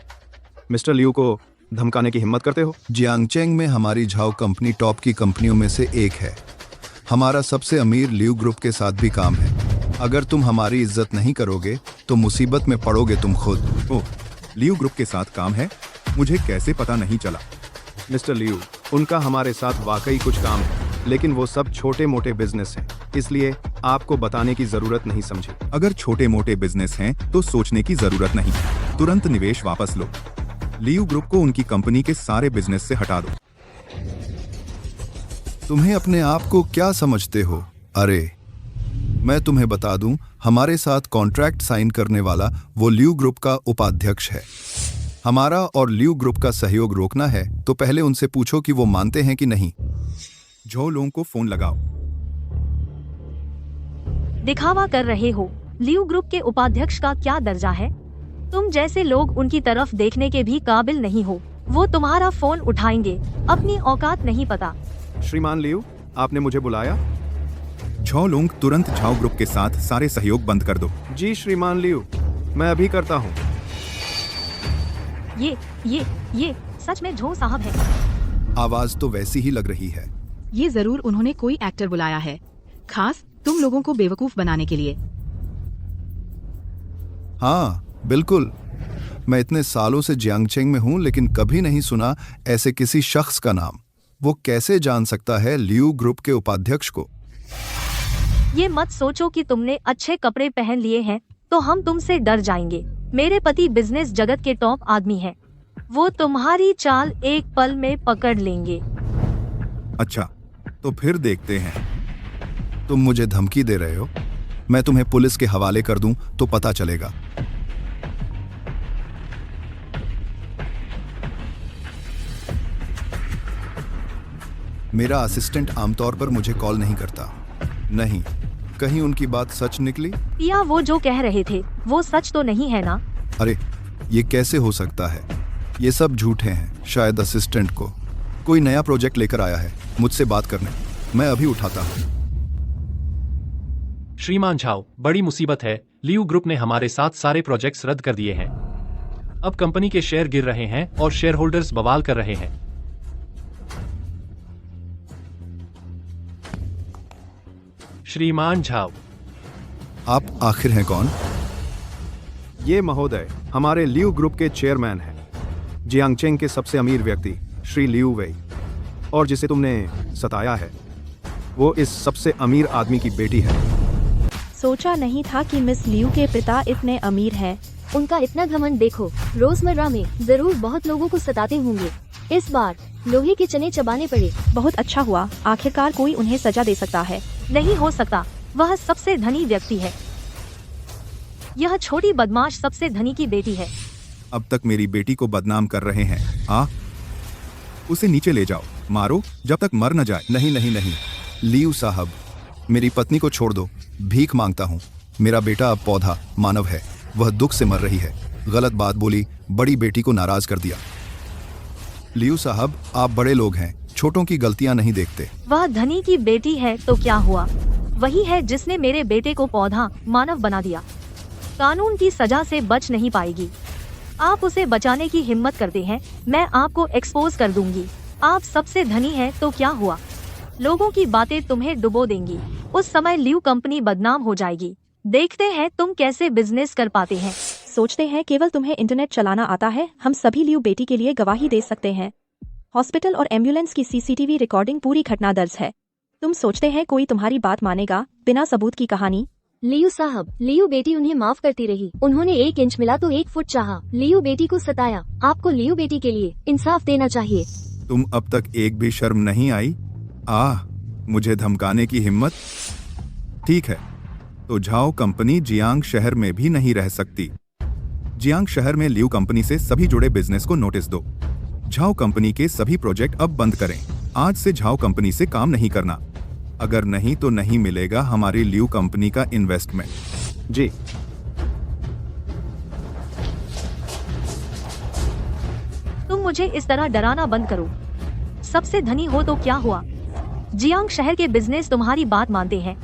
मिस्टर लियू को धमकाने की हिम्मत करते हो? जियांगचेंग में हमारी झाओ कंपनी टॉप की कंपनियों में से एक है। हमारा सबसे अमीर लियू ग्रुप के साथ भी काम है। अगर तुम हमारी इज्जत नहीं करोगे तो मुसीबत में पड़ोगे तुम खुद। ओह, लियू ग्रुप के साथ काम है? मुझे कैसे पता नहीं चला? मिस्टर लियू, उनका हमारे साथ वाकई कुछ काम है, लेकिन वो सब छोटे मोटे बिजनेस हैं, इसलिए आपको बताने की जरूरत नहीं समझी। अगर छोटे मोटे बिजनेस हैं तो सोचने की जरूरत नहीं, तुरंत निवेश वापस लो। लियू ग्रुप को उनकी कंपनी के सारे बिजनेस से हटा दो। तुम्हें अपने आप को क्या समझते हो? अरे मैं तुम्हें बता दूं, हमारे साथ कॉन्ट्रैक्ट साइन करने वाला वो लियू ग्रुप का उपाध्यक्ष है। हमारा और लियू ग्रुप का सहयोग रोकना है तो पहले उनसे पूछो कि वो मानते हैं कि नहीं। झो लोगों को फोन लगाओ। दिखावा कर रहे हो। लियू ग्रुप के उपाध्यक्ष का क्या दर्जा है? तुम जैसे लोग उनकी तरफ देखने के भी काबिल नहीं हो। वो तुम्हारा फोन उठाएंगे, अपनी औकात नहीं पता। श्रीमान लियू, आपने मुझे बुलाया? झो लोंग, तुरंत झाओ ग्रुप के साथ सारे सहयोग बंद कर दो। जी श्रीमान लियू, मैं अभी करता हूँ। ये सच में झो साहब है। आवाज तो वैसी ही लग रही है। ये जरूर उन्होंने कोई एक्टर बुलाया है, खास तुम लोगों को बेवकूफ बनाने के लिए। हाँ बिल्कुल, मैं इतने सालों से जियांगचेंग में हूं लेकिन कभी नहीं सुना ऐसे किसी शख्स का नाम। वो कैसे जान सकता है लियू ग्रुप के उपाध्यक्ष को? ये मत सोचो कि तुमने अच्छे कपड़े पहन लिए हैं तो हम तुमसे डर जाएंगे। मेरे पति बिजनेस जगत के टॉप आदमी हैं। वो तुम्हारी चाल एक पल में पकड़ लेंगे। अच्छा, तो फिर देखते हैं। तुम मुझे धमकी दे रहे हो? मैं तुम्हें पुलिस के हवाले कर दूं तो पता चलेगा। मेरा असिस्टेंट आमतौर पर मुझे कॉल नहीं करता। नहीं, कहीं उनकी बात सच निकली? या वो जो कह रहे थे वो सच तो नहीं है ना? अरे ये कैसे हो सकता है? ये सब झूठे हैं। शायद असिस्टेंट को कोई नया प्रोजेक्ट लेकर आया है मुझसे बात करने। मैं अभी उठाता हूँ। श्रीमान झाओ, बड़ी मुसीबत है। लियू ग्रुप ने हमारे साथ सारे प्रोजेक्ट्स रद्द कर दिए हैं। अब कंपनी के शेयर गिर रहे हैं और शेयर होल्डर्स बवाल कर रहे हैं। श्रीमान झाओ, आप आखिर हैं कौन? ये महोदय हमारे लियू ग्रुप के चेयरमैन हैं, जियांगचेंग के सबसे अमीर व्यक्ति श्री लियू वेई। और जिसे तुमने सताया है वो इस सबसे अमीर आदमी की बेटी है। सोचा नहीं था कि मिस लियू के पिता इतने अमीर हैं। उनका इतना घमंड देखो। रोजमर्रा में जरूर बहुत लोगों को सताते होंगे, इस बार लोहे के चने चबाने पड़े। बहुत अच्छा हुआ, आखिरकार कोई उन्हें सजा दे सकता है। नहीं हो सकता, वह सबसे धनी व्यक्ति है। यह छोटी बदमाश सबसे धनी की बेटी है। अब तक मेरी बेटी को बदनाम कर रहे हैं। हाँ, उसे नीचे ले जाओ, मारो जब तक मर न जाए। नहीं नहीं नहीं, लियू साहब, मेरी पत्नी को छोड़ दो, भीख मांगता हूँ। मेरा बेटा अब पौधा मानव है, वह दुख से मर रही है। गलत बात बोली, बड़ी बेटी को नाराज कर दिया। लियू साहब, आप बड़े लोग हैं, छोटों की गलतियां नहीं देखते। वह धनी की बेटी है तो क्या हुआ, वही है जिसने मेरे बेटे को पौधा मानव बना दिया। कानून की सजा से बच नहीं पाएगी। आप उसे बचाने की हिम्मत करते हैं, मैं आपको एक्सपोज कर दूंगी। आप सबसे धनी हैं तो क्या हुआ, लोगों की बातें तुम्हें डुबो देंगी। उस समय लियू कंपनी बदनाम हो जाएगी। देखते हैं तुम कैसे बिजनेस कर पाते हैं। सोचते हैं केवल तुम्हें इंटरनेट चलाना आता है। हम सभी लियू बेटी के लिए गवाही दे सकते हैं। हॉस्पिटल और एम्बुलेंस की सीसीटीवी रिकॉर्डिंग पूरी घटना दर्ज है। तुम सोचते हैं कोई तुम्हारी बात मानेगा? बिना सबूत की कहानी। लियू साहब, लियू बेटी उन्हें माफ करती रही। उन्होंने 1 इंच मिला तो 1 फुट चाहा। लियू बेटी को सताया। आपको लियू बेटी के लिए इंसाफ देना चाहिए। तुम अब तक एक भी शर्म नहीं आई? मुझे धमकाने की हिम्मत? ठीक है, तो झाओ कंपनी जियांग शहर में भी नहीं रह सकती। जियांग शहर में लियू कंपनी से सभी जुड़े बिजनेस को नोटिस दो। झाओ कंपनी के सभी प्रोजेक्ट अब बंद करें। आज से झाओ कंपनी से काम नहीं करना, अगर नहीं तो नहीं मिलेगा हमारी लियू कंपनी का इन्वेस्टमेंट। जी। तुम मुझे इस तरह डराना बंद करो। सबसे धनी हो तो क्या हुआ, जियांग शहर के बिजनेस तुम्हारी बात मानते हैं।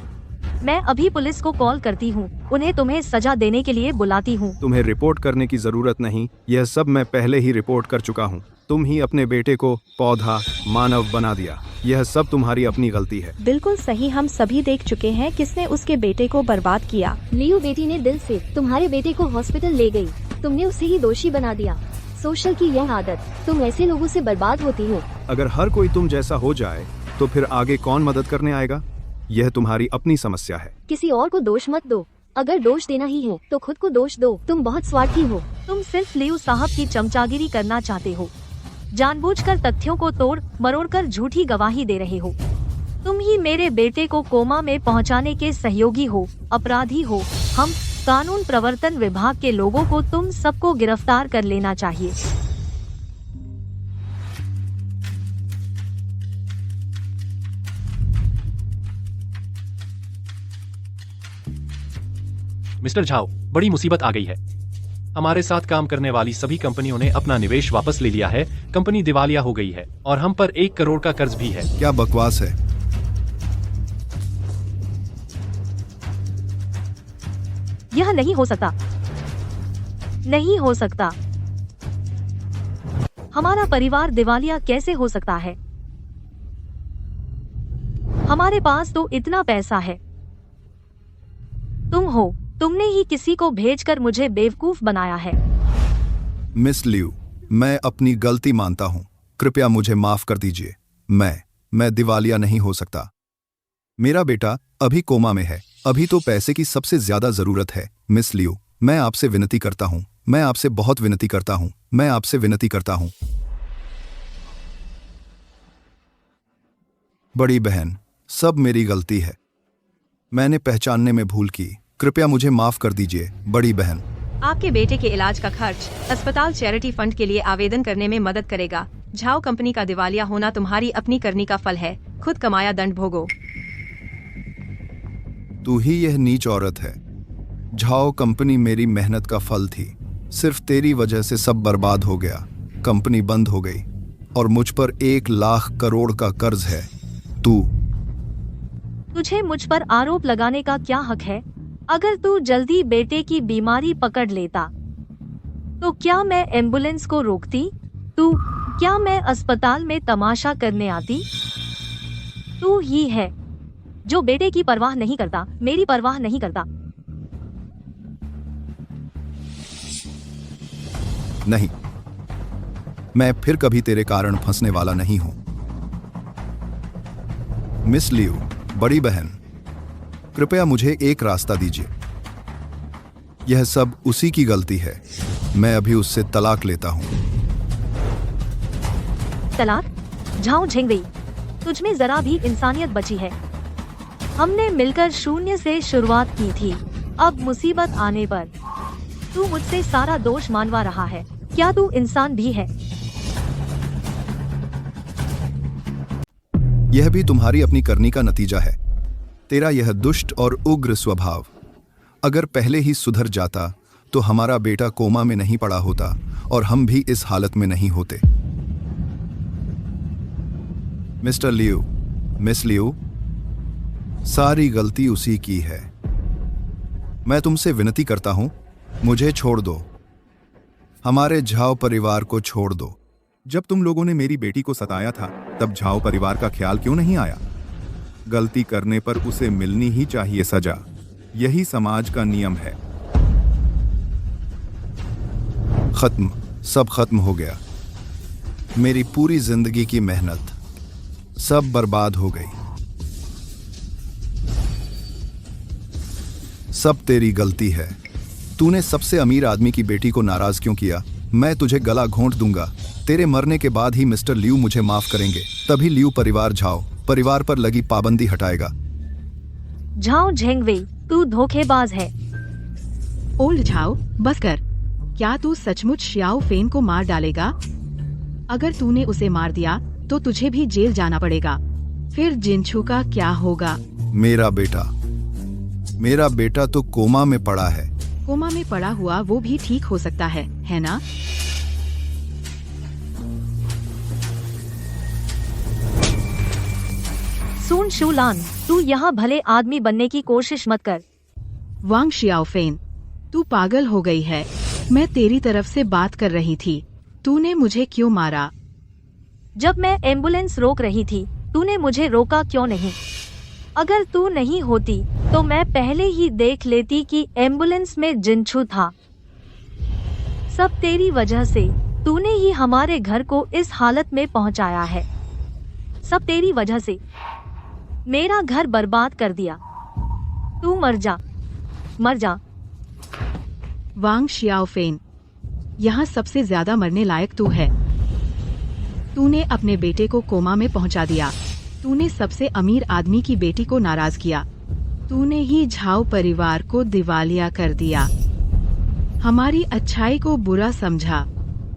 मैं अभी पुलिस को कॉल करती हूँ, उन्हें तुम्हें सजा देने के लिए बुलाती हूँ। तुम्हें रिपोर्ट करने की जरूरत नहीं, यह सब मैं पहले ही रिपोर्ट कर चुका हूँ। तुम ही अपने बेटे को पौधा मानव बना दिया, यह सब तुम्हारी अपनी गलती है। बिल्कुल सही, हम सभी देख चुके हैं किसने उसके बेटे को बर्बाद किया। लियू बेटी ने दिल से तुम्हारे बेटे को हॉस्पिटल ले गई, तुमने उसे ही दोषी बना दिया। सोशल की यह आदत, तुम ऐसे लोगों से बर्बाद होती हो। अगर हर कोई तुम जैसा हो जाए तो फिर आगे कौन मदद करने आएगा? यह तुम्हारी अपनी समस्या है। किसी और को दोष मत दो, अगर दोष देना ही है तो खुद को दोष दो। तुम बहुत स्वार्थी हो। तुम सिर्फ लियू साहब की चमचागिरी करना चाहते हो, जानबूझकर तथ्यों को तोड़ मरोड़कर झूठी गवाही दे रहे हो। तुम ही मेरे बेटे को कोमा में पहुंचाने के सहयोगी हो, अपराधी हो। हम कानून प्रवर्तन विभाग के लोगों को तुम सबको गिरफ्तार कर लेना चाहिए। मिस्टर झाओ, बड़ी मुसीबत आ गई है। हमारे साथ काम करने वाली सभी कंपनियों ने अपना निवेश वापस ले लिया है। कंपनी दिवालिया हो गई है और हम पर 1 करोड़ का कर्ज भी है। क्या बकवास है? यह नहीं हो सकता, नहीं हो सकता। हमारा परिवार दिवालिया कैसे हो सकता है? हमारे पास तो इतना पैसा है। तुम हो, तुमने ही किसी को भेजकर मुझे बेवकूफ बनाया है। मिस लियू, मैं अपनी गलती मानता हूँ, कृपया मुझे माफ कर दीजिए। मैं दिवालिया नहीं हो सकता। मेरा बेटा अभी कोमा में है, अभी तो पैसे की सबसे ज्यादा जरूरत है। मिस लियू, मैं आपसे विनती करता हूँ, मैं आपसे बहुत विनती करता हूँ, मैं आपसे विनती करता हूँ। बड़ी बहन, सब मेरी गलती है, मैंने पहचानने में भूल की, कृपया मुझे माफ कर दीजिए। बड़ी बहन, आपके बेटे के इलाज का खर्च अस्पताल चैरिटी फंड के लिए आवेदन करने में मदद करेगा। झाओ कंपनी का दिवालिया होना तुम्हारी अपनी करनी का फल है, खुद कमाया दंड भोगो। तू ही यह नीच औरत है। झाओ कंपनी मेरी मेहनत का फल थी, सिर्फ तेरी वजह से सब बर्बाद हो गया। कंपनी बंद हो गई और मुझ पर 1 लाख करोड़ का कर्ज है। तुझे मुझ पर आरोप लगाने का क्या हक है? अगर तू जल्दी बेटे की बीमारी पकड़ लेता तो क्या मैं एम्बुलेंस को रोकती? क्या मैं अस्पताल में तमाशा करने आती? तू ही है जो बेटे की परवाह नहीं करता, मेरी परवाह नहीं करता। नहीं, मैं फिर कभी तेरे कारण फंसने वाला नहीं हूं। मिस लियू, बड़ी बहन, कृपया मुझे एक रास्ता दीजिए। यह सब उसी की गलती है। मैं अभी उससे तलाक लेता हूँ। तलाक? झाओ झेंगवेई, तुझमें जरा भी इंसानियत बची है? हमने मिलकर शून्य से शुरुआत की थी। अब मुसीबत आने पर तू मुझसे सारा दोष मानवा रहा है। क्या तू इंसान भी है? यह भी तुम्हारी अपनी करनी का नतीजा है, तेरा यह दुष्ट और उग्र स्वभाव। अगर पहले ही सुधर जाता तो हमारा बेटा कोमा में नहीं पड़ा होता और हम भी इस हालत में नहीं होते। मिस्टर लियू, मिस लियू, सारी गलती उसी की है। मैं तुमसे विनती करता हूं, मुझे छोड़ दो। हमारे झाओ परिवार को छोड़ दो। जब तुम लोगों ने मेरी बेटी को सताया था तब झाओ परिवार का ख्याल क्यों नहीं आया? गलती करने पर उसे मिलनी ही चाहिए सजा। यही समाज का नियम है। खत्म, सब खत्म हो गया। मेरी पूरी जिंदगी की मेहनत सब बर्बाद हो गई। सब तेरी गलती है। तूने सबसे अमीर आदमी की बेटी को नाराज क्यों किया? मैं तुझे गला घोंट दूंगा। तेरे मरने के बाद ही मिस्टर लियू मुझे माफ करेंगे। तभी लियू परिवार झाओ परिवार पर लगी पाबंदी हटाएगा। झाओ झेंगवेई, तू धोखेबाज है। ओल्ड झाओ, बस कर। क्या तू सचमुच शियाओ फेन को मार डालेगा? अगर तूने उसे मार दिया तो तुझे भी जेल जाना पड़ेगा। फिर जिनछू का क्या होगा? मेरा बेटा तो कोमा में पड़ा है। कोमा में पड़ा हुआ वो भी ठीक हो सकता है ना? सुन शूलान, तू यहाँ भले आदमी बनने की कोशिश मत कर। वांग शियाओफेन, तू पागल हो गई है। मैं तेरी तरफ से बात कर रही थी। तूने मुझे क्यों मारा? जब मैं एम्बुलेंस रोक रही थी, तूने मुझे रोका क्यों नहीं? अगर तू नहीं होती तो मैं पहले ही देख लेती कि एम्बुलेंस में जिनछू था। सब तेरी वजह से। तूने ही हमारे घर को इस हालत में पहुंचाया है। सब तेरी वजह से मेरा घर बर्बाद कर दिया। तू मर जा, मर जा। वांग शियाओफेन, यहाँ सबसे ज्यादा मरने लायक तू है। तूने अपने बेटे को कोमा में पहुंचा दिया। तूने सबसे अमीर आदमी की बेटी को नाराज किया। तूने ही झाओ परिवार को दिवालिया कर दिया। हमारी अच्छाई को बुरा समझा।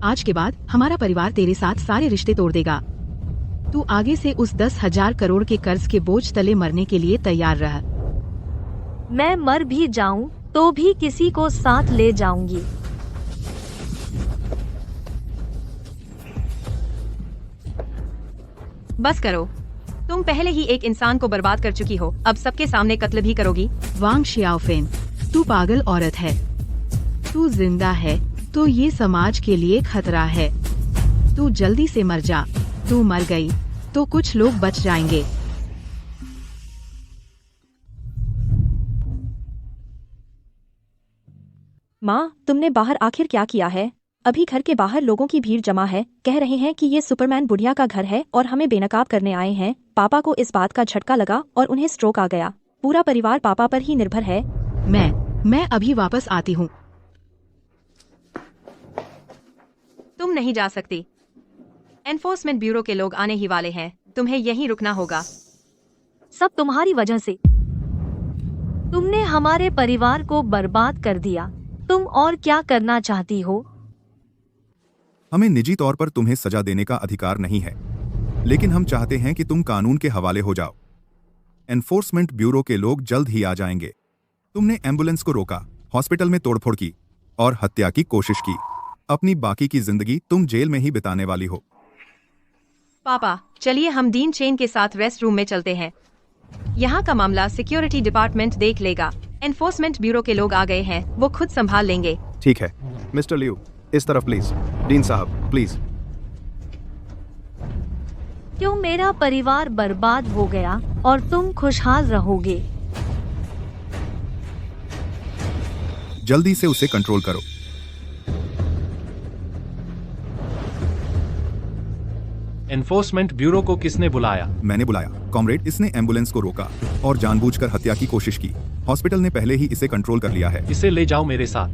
आज के बाद हमारा परिवार तेरे साथ सारे रिश्ते तोड़ देगा। तू आगे से उस 10,000 करोड़ के कर्ज के बोझ तले मरने के लिए तैयार रह। मैं मर भी जाऊं तो भी किसी को साथ ले जाऊंगी। बस करो। तुम पहले ही एक इंसान को बर्बाद कर चुकी हो, अब सबके सामने कत्ल भी करोगी। वांग शियाओफेन, तू पागल औरत है। तू जिंदा है तो ये समाज के लिए खतरा है। तू जल्दी से मर जा। तू मर गई तो कुछ लोग बच जाएंगे। माँ, तुमने बाहर आखिर क्या किया है? अभी घर के बाहर लोगों की भीड़ जमा है। कह रहे हैं कि ये सुपरमैन बुढ़िया का घर है और हमें बेनकाब करने आए हैं। पापा को इस बात का झटका लगा और उन्हें स्ट्रोक आ गया। पूरा परिवार पापा पर ही निर्भर है। मैं अभी वापस आती हूँ। तुम नहीं जा सकती। एनफोर्समेंट ब्यूरो के लोग आने ही वाले हैं। तुम्हें यहीं रुकना होगा। सब तुम्हारी वजह से। तुमने हमारे परिवार को बर्बाद कर दिया। तुम और क्या करना चाहती हो? हमें निजी तौर पर तुम्हें सजा देने का अधिकार नहीं है, लेकिन हम चाहते हैं कि तुम कानून के हवाले हो जाओ। एनफोर्समेंट ब्यूरो के लोग जल्द ही आ जाएंगे। तुमने एम्बुलेंस को रोका, हॉस्पिटल में तोड़फोड़ की और हत्या की कोशिश की। अपनी बाकी की जिंदगी तुम जेल में ही बिताने वाली हो। पापा, चलिए हम डीन चेन के साथ रेस्ट रूम में चलते हैं। यहाँ का मामला सिक्योरिटी डिपार्टमेंट देख लेगा। एनफोर्समेंट ब्यूरो के लोग आ गए हैं, वो खुद संभाल लेंगे। ठीक है। मिस्टर लियू, इस तरफ प्लीज। डीन साहब प्लीज। क्यों मेरा परिवार बर्बाद हो गया और तुम खुशहाल रहोगे? जल्दी से उसे कंट्रोल करो। एनफोर्समेंट ब्यूरो को किसने बुलाया? मैंने बुलाया। कॉमरेड, इसने एम्बुलेंस को रोका और जानबूझकर हत्या की कोशिश की। हॉस्पिटल ने पहले ही इसे कंट्रोल कर लिया है। इसे ले जाओ मेरे साथ।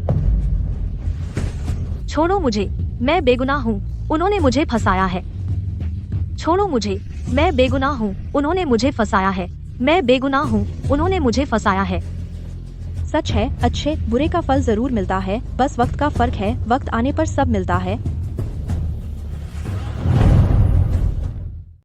छोड़ो मुझे, मैं बेगुनाह हूँ, उन्होंने मुझे फंसाया है। छोड़ो मुझे, मैं बेगुनाह हूँ, उन्होंने मुझे फंसाया है। मैं बेगुनाह हूँ, उन्होंने मुझे फंसाया है। सच है, अच्छे बुरे का फल जरूर मिलता है, बस वक्त का फर्क है, वक्त आने पर सब मिलता है।